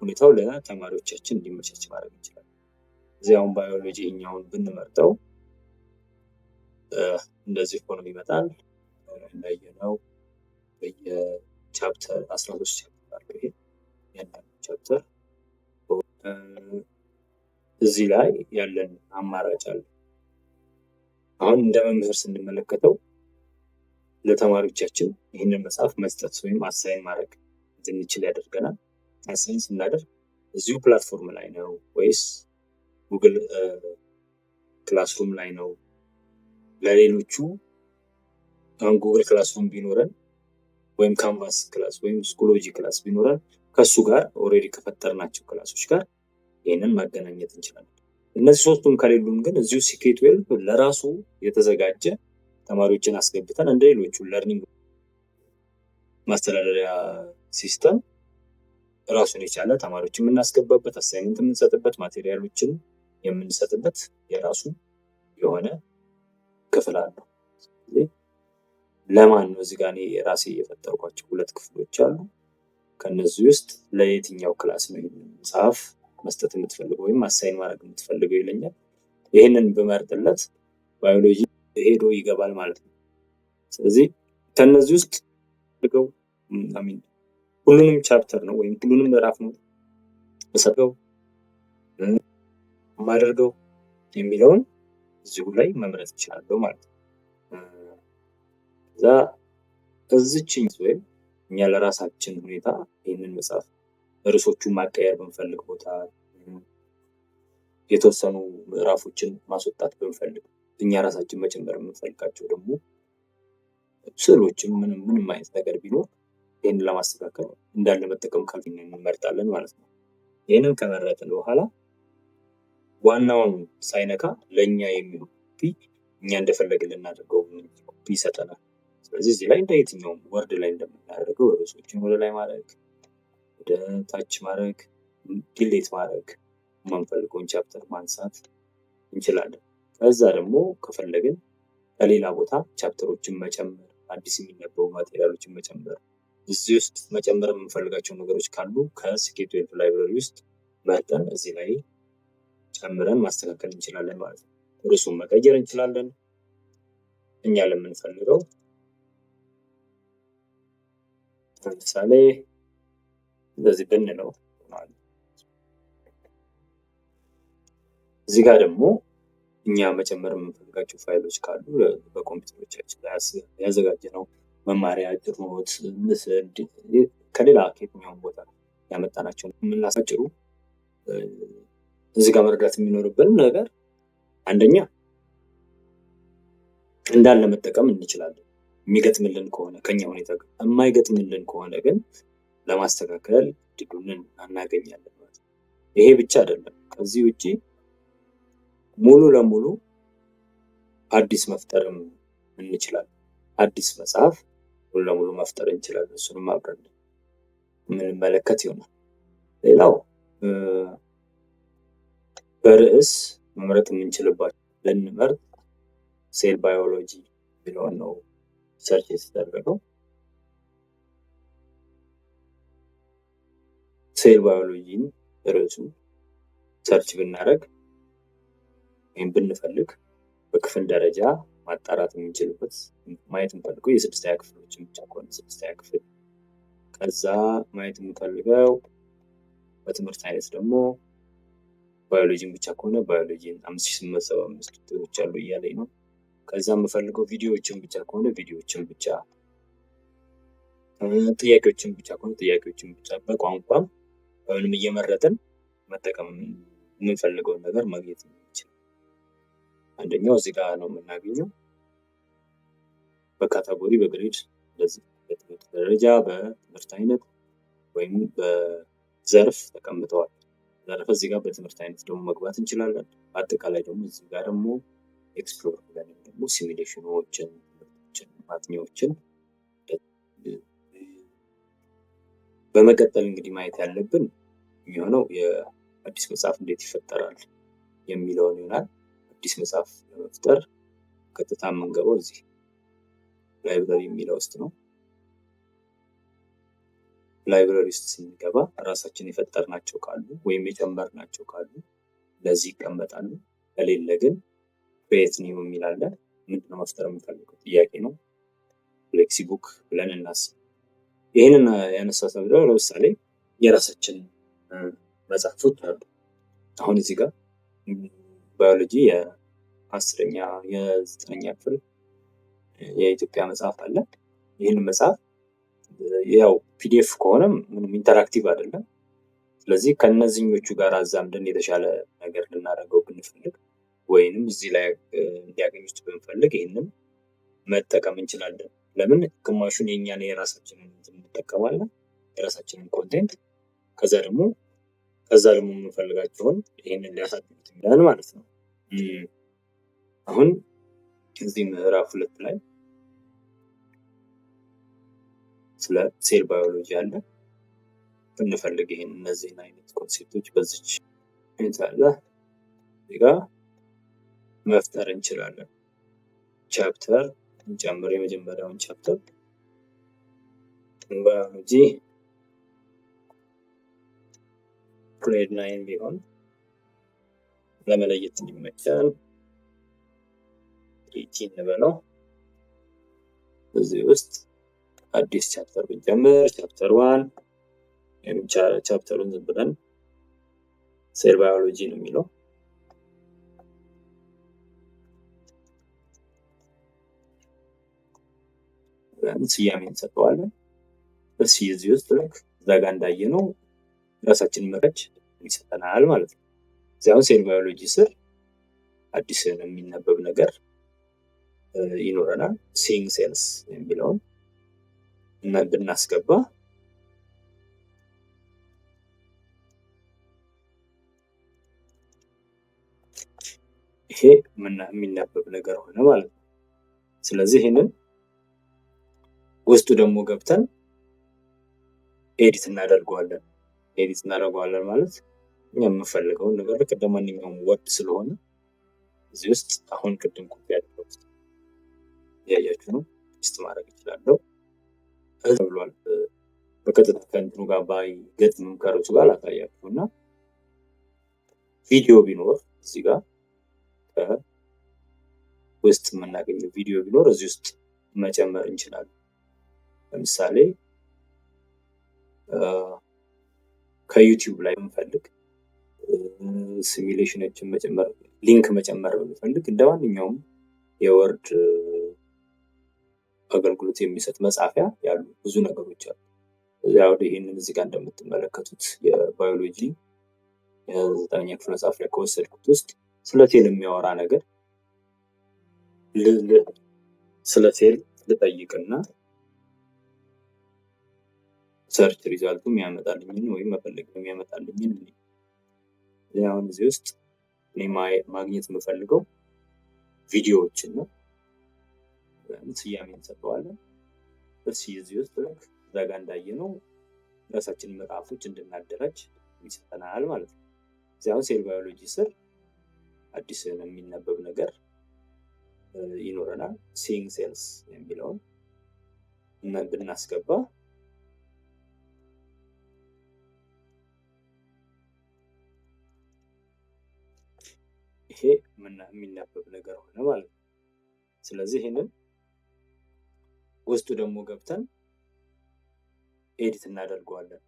Speaker 1: ሁኔታው ለተማሪዎቻችን እንዲመቻች ማድረግ እንችላለን። እዚህ አሁን ባዮሎጂ እኛውን ብንመርጠው እንደዚህ ሆኖ ይመጣል። እንዳየነው በየቻፕተር 13 ቻፕተር አለው። ይሄ ያንዳንዱ ቻፕተር እዚህ ላይ ያለን አማራጭ አለ። አሁን እንደ መምህር ስንመለከተው ለተማሪዎቻችን ይህንን መጽሐፍ መስጠት ወይም አሳይን ማድረግ እንድንችል ያደርገናል። አሳይን ስናደርግ እዚሁ ፕላትፎርም ላይ ነው ወይስ ጉግል ክላስሩም ላይ ነው? ለሌሎቹ አሁን ጉግል ክላስሩም ቢኖረን ወይም ካንቫስ ክላስ ወይም ስኩሎጂ ክላስ ቢኖረን ከሱ ጋር ኦልሬዲ ከፈጠርናቸው ክላሶች ጋር ይህንን ማገናኘት እንችላለን። እነዚህ ሶስቱም ከሌሉን ግን እዚሁ ሲኬ12 ለራሱ የተዘጋጀ ተማሪዎችን አስገብተን እንደ ሌሎቹ ለርኒንግ ማስተዳደሪያ ሲስተም ራሱን የቻለ ተማሪዎችን የምናስገባበት፣ አሳይመንት የምንሰጥበት፣ ማቴሪያሎችን የምንሰጥበት የራሱ የሆነ ክፍል አለው። ለማን ነው እዚህ ጋር የራሴ የፈጠርኳቸው 2 ክፍሎች አሉ። ከነዚህ ውስጥ ለየትኛው ክላስ ነው መጽሐፍ መስጠት የምትፈልገው ወይም አሳይን ማድረግ የምትፈልገው ይለኛል። ይህንን በመርጥለት ባዮሎጂ ሄዶ ይገባል ማለት ነው። ስለዚህ ከነዚህ ውስጥ ሁሉንም ቻፕተር ነው ወይም ሁሉንም ምዕራፍ ነው መሰጠው ማደርገው የሚለውን እዚሁ ላይ መምረጥ ይችላል ማለት ነው። እዚህችን ወይም እኛ ለራሳችን ሁኔታ ይህንን መጽሐፍ ርዕሶቹን ማቀየር ብንፈልግ ቦታ የተወሰኑ ምዕራፎችን ማስወጣት ብንፈልግ እኛ ራሳችን መጨመር የምንፈልጋቸው ደግሞ ስዕሎችም ምንም አይነት ነገር ቢኖር ይህንን ለማስተካከል እንዳለ መጠቀም ካልኩኝ እንመርጣለን ማለት ነው። ይህንን ከመረጥን በኋላ ዋናውን ሳይነካ ለእኛ የሚሆን ኮፒ እኛ እንደፈለግን ልናደርገው ኮፒ ይሰጠናል። ስለዚህ እዚህ ላይ እንደ የትኛውም ወርድ ላይ እንደምናደርገው ርዕሶችን ወደ ላይ ማድረግ፣ ወደ ታች ማድረግ፣ ዲሌት ማድረግ፣ የማንፈልገውን ቻፕተር ማንሳት እንችላለን። ከዛ ደግሞ ከፈለግን ከሌላ ቦታ ቻፕተሮችን መጨመር፣ አዲስ የሚነበቡ ማቴሪያሎችን መጨመር፣ እዚህ ውስጥ መጨመር የምንፈልጋቸው ነገሮች ካሉ ከሲኬ12 ላይብረሪ ውስጥ መርጠን እዚህ ላይ ጨምረን ማስተካከል እንችላለን ማለት ነው። ርዕሱን መቀየር እንችላለን። እኛ ለምንፈልገው ለምሳሌ እንደዚህ ብንለው እዚህ ጋር ደግሞ እኛ መጨመር የምንፈልጋቸው ፋይሎች ካሉ በኮምፒውተሮቻችን ላይ ያዘጋጀነው መማሪያ፣ አጭር ኖት፣ ምስል ከሌላ ከየትኛውም ቦታ ያመጣናቸው የምናሳጭሩ እዚህ ጋር መረዳት የሚኖርብን ነገር አንደኛ እንዳለ መጠቀም እንችላለን የሚገጥምልን ከሆነ ከኛ ሁኔታ ጋር። የማይገጥምልን ከሆነ ግን ለማስተካከል እድሉን እናገኛለን ማለት ነው። ይሄ ብቻ አይደለም። ከዚህ ውጪ ሙሉ ለሙሉ አዲስ መፍጠርም እንችላለን። አዲስ መጽሐፍ ሙሉ ለሙሉ መፍጠር እንችላለን። እሱንም አብረን የምንመለከት ይሆናል። ሌላው በርዕስ መምረጥ የምንችልባቸው ብንመርጥ ሴል ባዮሎጂ የሚለውን ነው ሰርች የተደረገው። ሴል ባዮሎጂን ርዕሱን ሰርች ብናደርግ ወይም ብንፈልግ በክፍል ደረጃ ማጣራት የምንችልበት ማየት የምንፈልገው የስድስተኛ ክፍሎችን ብቻ ከሆነ ስድስተኛ ክፍል፣ ከዛ ማየት የምንፈልገው በትምህርት አይነት ደግሞ ባዮሎጂን ብቻ ከሆነ ባዮሎጂን 5875 ቁጥሮች አሉ እያለኝ ነው። ከዛ የምፈልገው ቪዲዮዎችን ብቻ ከሆነ ቪዲዮዎችን ብቻ፣ ጥያቄዎችን ብቻ ከሆነ ጥያቄዎችን ብቻ፣ በቋንቋም ወይንም እየመረጥን መጠቀም የምንፈልገውን ነገር ማግኘት እንችላለን። አንደኛው እዚህ ጋር ነው የምናገኘው። በካታጎሪ በግሬድ እንደዚህ በትምህርት ደረጃ በትምህርት አይነት ወይም በዘርፍ ተቀምጠዋል። ዘርፍ እዚህ ጋር በትምህርት አይነት ደግሞ መግባት እንችላለን። በአጠቃላይ ደግሞ እዚህ ጋር ደግሞ ኤክስፕሎር ብለን ደግሞ ሲሚሌሽኖችን፣ ማጥኛዎችን በመቀጠል እንግዲህ ማየት ያለብን የሚሆነው የአዲስ መጽሐፍ እንዴት ይፈጠራል የሚለውን ይሆናል። አዲስ መጽሐፍ ለመፍጠር ቀጥታ የምንገባው እዚህ ላይብረሪ የሚለው ውስጥ ነው። ላይብረሪ ውስጥ ስንገባ ራሳችን የፈጠርናቸው ካሉ ወይም የጨመርናቸው ካሉ ለዚህ ይቀመጣሉ። ከሌለ ግን ክሬት ኒው የሚል አለ። ምንድነው መፍጠር የምንፈልገው ጥያቄ ነው። ፍሌክሲ ቡክ ብለን እናስብ። ይህንን ያነሳሳው ለምሳሌ የራሳችን መጽሐፎች አሉ። አሁን እዚህ ጋር ባዮሎጂ የ10ኛ የ9ኛ ክፍል የኢትዮጵያ መጽሐፍ አለ። ይህንን መጽሐፍ ያው ፒዲኤፍ ከሆነ ምንም ኢንተራክቲቭ አይደለም። ስለዚህ ከነዚህኞቹ ጋር አዛምደን የተሻለ ነገር ልናደርገው ብንፈልግ ወይንም እዚህ ላይ እንዲያገኙት ብንፈልግ ይህንን መጠቀም እንችላለን። ለምን ግማሹን የኛን የራሳችንን እንጠቀማለን፣ የራሳችንን ኮንቴንት፣ ከዛ ደግሞ የምንፈልጋቸውን ይህንን ሊያሳድጉት ይላል ማለት ነው። አሁን እዚህ ምዕራፍ 2 ላይ ስለ ሴል ባዮሎጂ አለ። ብንፈልግ ይሄን እነዚህን አይነት ኮንሴፕቶች በዚች እንታለ እዚጋ መፍጠር እንችላለን። ቻፕተር እንጨምር። የመጀመሪያውን ቻፕተር ባዮሎጂ ግሬድ 9 ቢሆን ለመለየት እንዲመቻል 18 እንበለው። እዚህ ውስጥ አዲስ ቻፕተር ብንጀምር ቻፕተር 1 ወይም ቻፕተሩን ዝም ብለን ሴል ባዮሎጂ ነው የሚለው። ስያሜ እንሰጠዋለን። እዚህ ውስጥ ልክ እዛ ጋር እንዳየነው ራሳችንን መረጃ ይሰጠናል ማለት ነው። እዚያው ሴል ባዮሎጂ ስር አዲስ የሚነበብ ነገር ይኖረናል። ሲንግ ሴልስ የሚለውን እና ብናስገባ ይሄ የሚነበብ ነገር ሆነ ማለት ነው። ስለዚህ ይሄንን ውስጡ ደግሞ ገብተን ኤዲት እናደርገዋለን። ማለት እኛ የምንፈልገውን ነገር ልክ እንደማንኛውም ወርድ ስለሆነ እዚህ ውስጥ አሁን ቅድም ኮፒ ያደረኩት ያያችሁ ነው ሊስት ማድረግ እችላለሁ ብሏል። በቀጥታ ከእንትኑ ጋር ባይገጥምም ከርዕሱ ጋር ላሳያችሁና ቪዲዮ ቢኖር እዚህ ጋር ውስጥ የምናገኘው ቪዲዮ ቢኖር እዚህ ውስጥ መጨመር እንችላለን። ለምሳሌ ከዩቲዩብ ላይ ብንፈልግ ሲሚሌሽኖችን መጨመር ሊንክ መጨመር ብንፈልግ እንደ ማንኛውም የወርድ አገልግሎት የሚሰጥ መጻፊያ ያሉ ብዙ ነገሮች አሉ። ያው ይህንን እዚህ ጋር እንደምትመለከቱት የባዮሎጂ የ9ኛ ክፍል መጽሐፍ ላይ ከወሰድኩት ውስጥ ስለ ሴል የሚያወራ ነገር ስለ ሴል ልጠይቅና ሰርች ሪዛልቱ የሚያመጣልኝን ወይም መፈለግ የሚያመጣልኝን አሁን እዚህ ውስጥ እኔ ማግኘት የምፈልገው ቪዲዮዎችን ነው። ስያሜ እንሰጠዋለን። እዚህ ውስጥ እዛ ጋ እንዳየነው ራሳችንን ምዕራፎች እንድናደራጅ ይሰጠናል ማለት ነው። እዚህ አሁን ሴል ባዮሎጂ ስር አዲስ የሚነበብ ነገር ይኖረናል። ሲንግ ሴልስ የሚለውን ብናስገባ ይሄ የሚነበብ ነገር ሆነ ማለት ነው። ስለዚህ ይሄንን ውስጡ ደግሞ ገብተን ኤዲት እናደርገዋለን።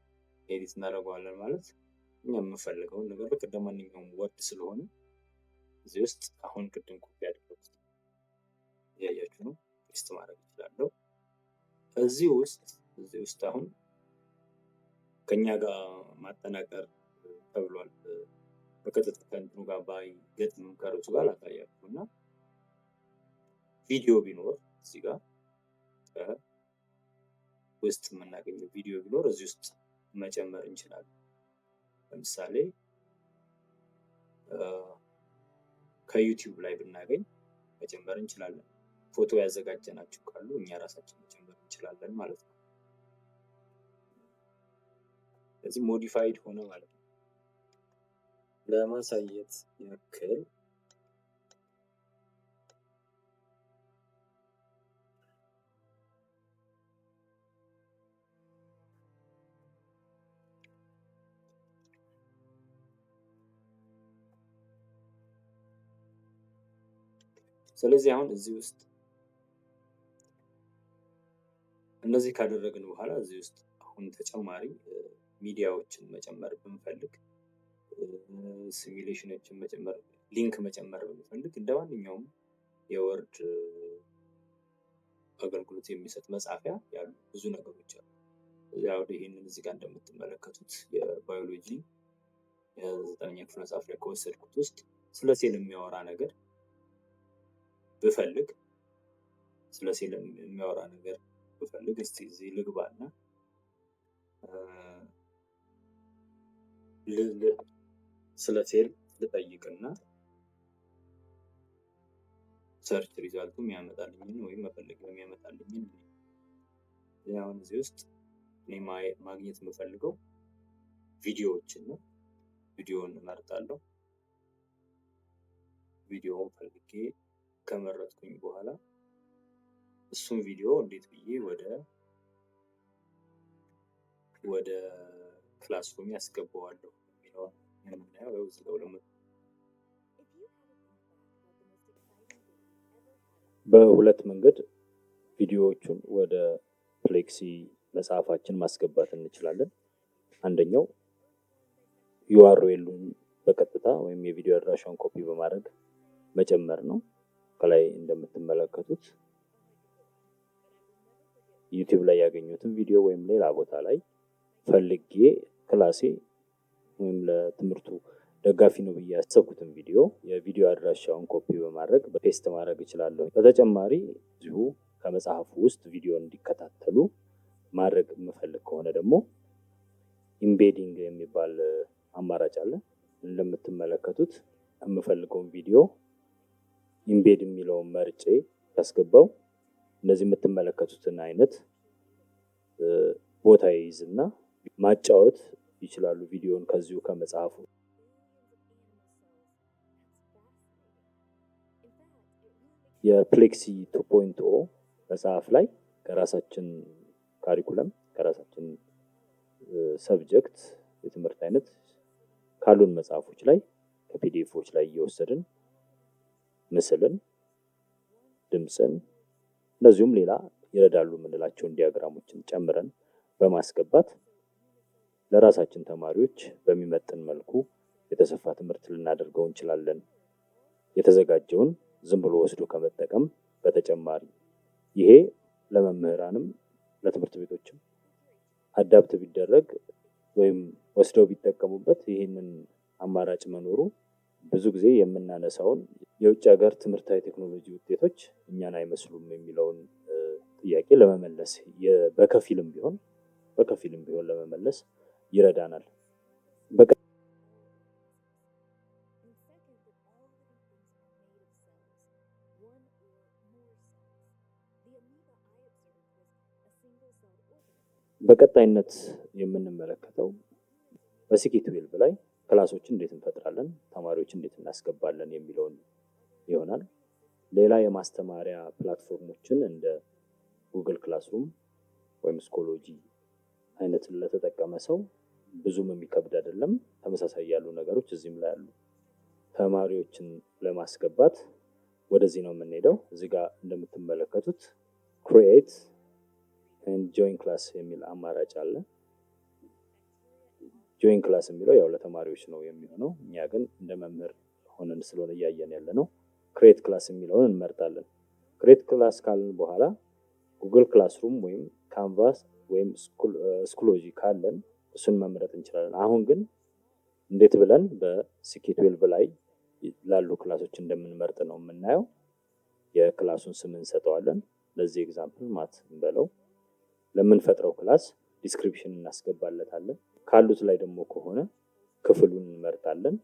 Speaker 1: ኤዲት እናደርገዋለን ማለት እኛ የምንፈልገውን ነገር ልክ እንደ ማንኛውም ወርድ ስለሆነ እዚህ ውስጥ አሁን ቅድም ኮፒ ያደረኩት እያያችሁ ነው፣ ፔስት ማድረግ እችላለሁ። እዚህ ውስጥ አሁን ከኛ ጋር ማጠናቀር ተብሏል። በቀጥታ ከእንትኑ ጋር ባይገጥምም ከርዕሱ ጋር ላሳያችሁ እና ቪዲዮ ቢኖር እዚህ ጋር ውስጥ የምናገኘው ቪዲዮ ቢኖር እዚህ ውስጥ መጨመር እንችላለን። ለምሳሌ ከዩቲዩብ ላይ ብናገኝ መጨመር እንችላለን። ፎቶ ያዘጋጀናቸው ካሉ እኛ ራሳችን መጨመር እንችላለን ማለት ነው። ስለዚህ ሞዲፋይድ ሆነ ማለት ነው። ለማሳየት ያክል ስለዚህ አሁን እዚህ ውስጥ እነዚህ ካደረግን በኋላ እዚህ ውስጥ አሁን ተጨማሪ ሚዲያዎችን መጨመር ብንፈልግ ሲሚሌሽኖችን መጨመር ሊንክ መጨመር ብንፈልግ እንደ ማንኛውም የወርድ አገልግሎት የሚሰጥ መጻፊያ ያሉ ብዙ ነገሮች አሉ። ያው ይሄንን እዚህ ጋር እንደምትመለከቱት የባዮሎጂ የ9ኛ ክፍል መጽሐፍ ላይ ከወሰድኩት ውስጥ ስለ ሴል የሚያወራ ነገር ብፈልግ እስቲ እዚህ ልግባና ስለ ሴል ልጠይቅና ሰርች ሪዛልቱ የሚያመጣልኝን ወይም መፈለግ የሚያመጣልኝን አሁን እዚህ ውስጥ እኔ ማግኘት የምፈልገው ቪዲዮዎችን ነው። ቪዲዮውን እመርጣለሁ። ቪዲዮውን ፈልጌ ከመረጥኩኝ በኋላ እሱን ቪዲዮ እንዴት ብዬ ወደ ክላስሩም ያስገባዋለሁ የሚለውን የምናየው እዚህ ጋር ደግሞ በሁለት መንገድ ቪዲዮዎቹን ወደ ፍሌክሲ መጽሐፋችን ማስገባት እንችላለን። አንደኛው ዩአርኤሉን በቀጥታ ወይም የቪዲዮ አድራሻውን ኮፒ በማድረግ መጨመር ነው። ከላይ እንደምትመለከቱት ዩቲዩብ ላይ ያገኙትን ቪዲዮ ወይም ሌላ ቦታ ላይ ፈልጌ ክላሴ ወይም ለትምህርቱ ደጋፊ ነው ብዬ ያሰብኩትን ቪዲዮ የቪዲዮ አድራሻውን ኮፒ በማድረግ በፔስት ማድረግ እችላለሁ። በተጨማሪ እዚሁ ከመጽሐፉ ውስጥ ቪዲዮ እንዲከታተሉ ማድረግ የምፈልግ ከሆነ ደግሞ ኢምቤዲንግ የሚባል አማራጭ አለ። እንደምትመለከቱት የምፈልገውን ቪዲዮ ኢምቤድ የሚለውን መርጬ ያስገባው እንደዚህ የምትመለከቱትን አይነት ቦታ ይይዝና ማጫወት ይችላሉ ቪዲዮን ከዚሁ ከመጽሐፉ። የፍሌክሲ 2.0 መጽሐፍ ላይ ከራሳችን ካሪኩለም ከራሳችን ሰብጀክት የትምህርት አይነት ካሉን መጽሐፎች ላይ ከፒዲኤፎች ላይ እየወሰድን ምስልን፣ ድምፅን እንደዚሁም ሌላ ይረዳሉ የምንላቸውን ዲያግራሞችን ጨምረን በማስገባት
Speaker 3: ለራሳችን ተማሪዎች በሚመጥን መልኩ የተሰፋ ትምህርት ልናደርገው እንችላለን። የተዘጋጀውን ዝም ብሎ ወስዶ ከመጠቀም በተጨማሪ ይሄ ለመምህራንም ለትምህርት ቤቶችም አዳፕት ቢደረግ ወይም ወስደው ቢጠቀሙበት ይህንን አማራጭ መኖሩ ብዙ ጊዜ የምናነሳውን የውጭ ሀገር ትምህርታዊ ቴክኖሎጂ ውጤቶች እኛን አይመስሉም የሚለውን ጥያቄ ለመመለስ በከፊልም ቢሆን ለመመለስ ይረዳናል። በቀጣይነት የምንመለከተው በሲኪ12 ላይ ክላሶችን እንዴት እንፈጥራለን፣ ተማሪዎችን እንዴት እናስገባለን የሚለውን ይሆናል። ሌላ የማስተማሪያ ፕላትፎርሞችን እንደ ጉግል ክላስሩም ወይም ስኮሎጂ አይነት ለተጠቀመ ሰው ብዙም የሚከብድ አይደለም። ተመሳሳይ ያሉ ነገሮች እዚህም ላይ አሉ። ተማሪዎችን ለማስገባት ወደዚህ ነው የምንሄደው። እዚህ ጋር እንደምትመለከቱት ክሪኤት ኤንድ ጆይን ክላስ የሚል አማራጭ አለ። ጆይን ክላስ የሚለው ያው ለተማሪዎች ነው የሚሆነው። እኛ ግን እንደ መምህር ሆነን ስለሆነ እያየን ያለ ነው ክሬት ክላስ የሚለውን እንመርጣለን። ክሬት ክላስ ካልን በኋላ ጉግል ክላስሩም ወይም ካንቫስ ወይም ስኮሎጂ ካለን እሱን መምረጥ እንችላለን። አሁን ግን እንዴት ብለን በሲኪ12 ላይ ላሉ ክላሶች እንደምንመርጥ ነው የምናየው። የክላሱን ስም እንሰጠዋለን። ለዚህ ኤግዛምፕል ማት እንበለው። ለምንፈጥረው ክላስ ዲስክሪፕሽን እናስገባለታለን። ካሉት ላይ ደግሞ ከሆነ ክፍሉን እንመርጣለን።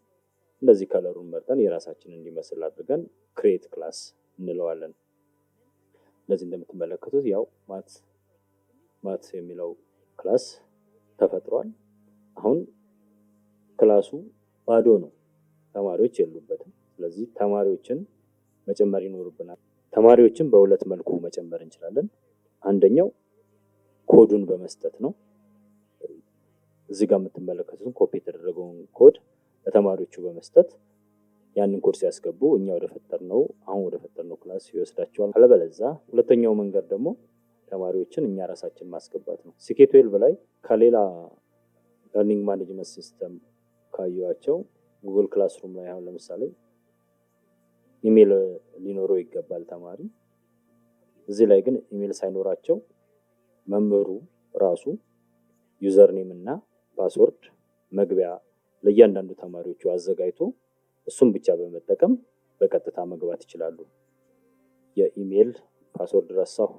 Speaker 3: እንደዚህ ከለሩን መርጠን የራሳችንን እንዲመስል አድርገን ክሬት ክላስ እንለዋለን። እንደዚህ እንደምትመለከቱት ያው ማት የሚለው ክላስ ተፈጥሯል። አሁን ክላሱ ባዶ ነው፣ ተማሪዎች የሉበትም። ስለዚህ ተማሪዎችን መጨመር ይኖርብናል። ተማሪዎችን በሁለት መልኩ መጨመር እንችላለን። አንደኛው ኮዱን በመስጠት ነው። እዚህ ጋር የምትመለከቱትን ኮፒ የተደረገውን ኮድ ለተማሪዎቹ በመስጠት ያንን ኮድ ሲያስገቡ እኛ ወደ ፈጠርነው ክላስ ይወስዳቸዋል። አለበለዛ ሁለተኛው መንገድ ደግሞ ተማሪዎችን እኛ ራሳችን ማስገባት ነው። ሲኪ12 ላይ ከሌላ ለርኒንግ ማኔጅመንት ሲስተም ካዩዋቸው ጉግል ክላስሩም ላይ አሁን ለምሳሌ ኢሜል ሊኖረው ይገባል ተማሪ። እዚህ ላይ ግን ኢሜል ሳይኖራቸው መምህሩ ራሱ ዩዘር ኔም እና ፓስወርድ መግቢያ ለእያንዳንዱ ተማሪዎቹ አዘጋጅቶ እሱም ብቻ በመጠቀም በቀጥታ መግባት ይችላሉ። የኢሜል ፓስወርድ ረሳሁ፣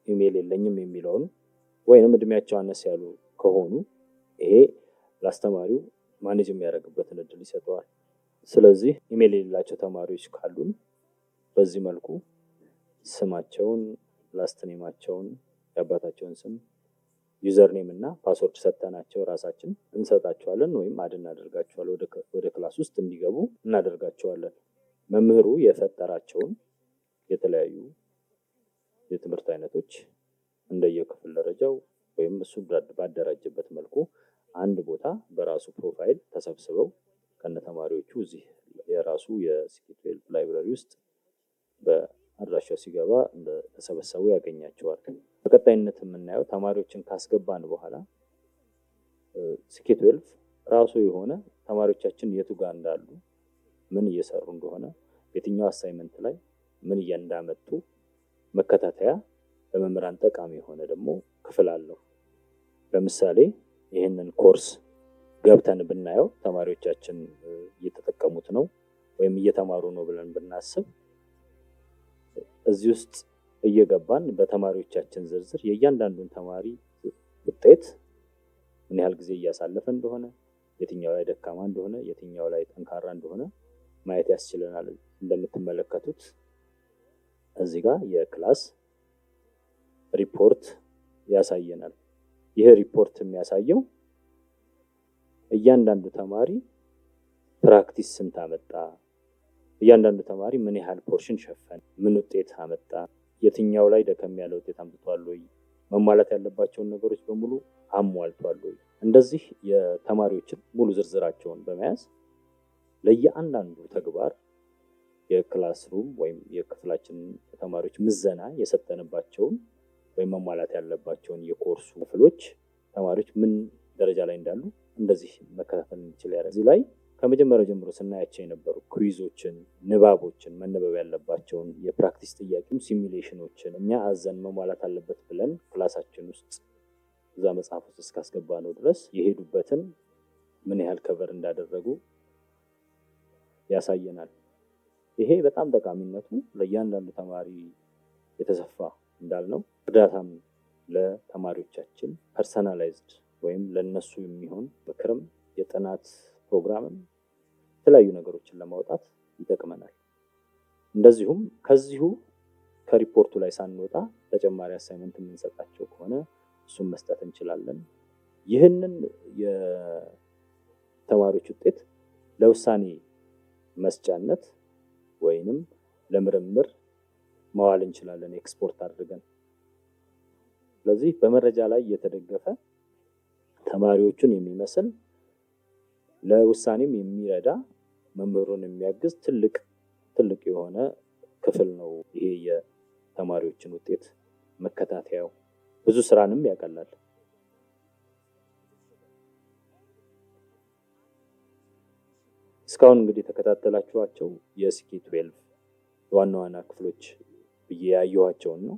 Speaker 3: ኢሜል የለኝም የሚለውን ወይንም እድሜያቸው አነስ ያሉ ከሆኑ ይሄ ለአስተማሪው ማኔጅ የሚያደርግበትን እድል ይሰጠዋል። ስለዚህ ኢሜል የሌላቸው ተማሪዎች ካሉን በዚህ መልኩ ስማቸውን፣ ላስትኔማቸውን፣ የአባታቸውን ስም፣ ዩዘርኔም እና ፓስወርድ ሰጥተናቸው ራሳችን እንሰጣቸዋለን ወይም አድ እናደርጋቸዋለን። ወደ ክላስ ውስጥ እንዲገቡ እናደርጋቸዋለን። መምህሩ የፈጠራቸውን የተለያዩ የትምህርት አይነቶች እንደየክፍል ደረጃው ወይም እሱ ባደራጀበት መልኩ አንድ ቦታ በራሱ ፕሮፋይል ተሰብስበው ከነተማሪዎቹ እዚህ የራሱ የሲኪ12 ላይብራሪ ውስጥ በአድራሻው ሲገባ እንደተሰበሰቡ ያገኛቸዋል። በቀጣይነት የምናየው ተማሪዎችን ካስገባን በኋላ ሲኪ12 ራሱ የሆነ ተማሪዎቻችን የቱ ጋር እንዳሉ፣ ምን እየሰሩ እንደሆነ፣ የትኛው አሳይመንት ላይ ምን እንዳመጡ መከታተያ ለመምህራን ጠቃሚ የሆነ ደግሞ ክፍል አለው። ለምሳሌ ይህንን ኮርስ ገብተን ብናየው ተማሪዎቻችን እየተጠቀሙት ነው ወይም እየተማሩ ነው ብለን ብናስብ እዚህ ውስጥ እየገባን በተማሪዎቻችን ዝርዝር የእያንዳንዱን ተማሪ ውጤት ምን ያህል ጊዜ እያሳለፈ እንደሆነ፣ የትኛው ላይ ደካማ እንደሆነ፣ የትኛው ላይ ጠንካራ እንደሆነ ማየት ያስችለናል። እንደምትመለከቱት እዚህ ጋር የክላስ ሪፖርት ያሳየናል። ይህ ሪፖርት የሚያሳየው እያንዳንዱ ተማሪ ፕራክቲስ ስንት አመጣ፣ እያንዳንዱ ተማሪ ምን ያህል ፖርሽን ሸፈነ፣ ምን ውጤት አመጣ፣ የትኛው ላይ ደከም ያለ ውጤት አምጥቷል ወይ፣ መሟላት ያለባቸውን ነገሮች በሙሉ አሟልቷል ወይ። እንደዚህ የተማሪዎችን ሙሉ ዝርዝራቸውን በመያዝ ለየአንዳንዱ ተግባር የክላስሩም ወይም የክፍላችን ተማሪዎች ምዘና የሰጠንባቸውን ወይም መሟላት ያለባቸውን የኮርሱ ክፍሎች ተማሪዎች ምን ደረጃ ላይ እንዳሉ እንደዚህ መከታተል እንችል ያደርጋል። እዚህ ላይ ከመጀመሪያው ጀምሮ ስናያቸው የነበሩ ኩዊዞችን፣ ንባቦችን፣ መነበብ ያለባቸውን የፕራክቲስ ጥያቄም ሲሙሌሽኖችን እኛ አዘን መሟላት አለበት ብለን ክላሳችን ውስጥ እዛ መጽሐፍ ውስጥ እስካስገባ ነው ድረስ የሄዱበትን ምን ያህል ከቨር እንዳደረጉ ያሳየናል። ይሄ በጣም ጠቃሚነቱ ለእያንዳንዱ ተማሪ የተሰፋ እንዳልነው እርዳታም ለተማሪዎቻችን ፐርሰናላይዝድ ወይም ለነሱ የሚሆን ምክርም የጥናት ፕሮግራምም የተለያዩ ነገሮችን ለማውጣት ይጠቅመናል። እንደዚሁም ከዚሁ ከሪፖርቱ ላይ ሳንወጣ ተጨማሪ አሳይመንት የምንሰጣቸው ከሆነ እሱን መስጠት እንችላለን። ይህንን የተማሪዎች ውጤት ለውሳኔ መስጫነት ወይንም ለምርምር መዋል እንችላለን ኤክስፖርት አድርገን። ስለዚህ በመረጃ ላይ የተደገፈ ተማሪዎቹን የሚመስል ለውሳኔም የሚረዳ መምህሩን የሚያግዝ ትልቅ የሆነ ክፍል ነው። ይሄ የተማሪዎችን ውጤት መከታተያው ብዙ ስራንም ያቀላል። እስካሁን እንግዲህ የተከታተላችኋቸው የሲኬ12 ዋና ዋና ክፍሎች ብዬ ያየኋቸውን ነው።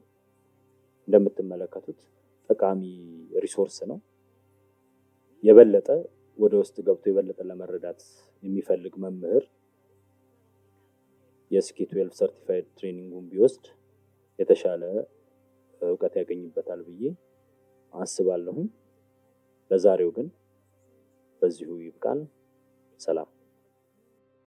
Speaker 3: እንደምትመለከቱት ጠቃሚ ሪሶርስ ነው። የበለጠ ወደ ውስጥ ገብቶ የበለጠ ለመረዳት የሚፈልግ መምህር የሲኬ12 ሰርቲፋይድ ትሬኒንጉን ቢወስድ የተሻለ እውቀት ያገኝበታል ብዬ አስባለሁ። ለዛሬው ግን በዚሁ ይብቃን። ሰላም።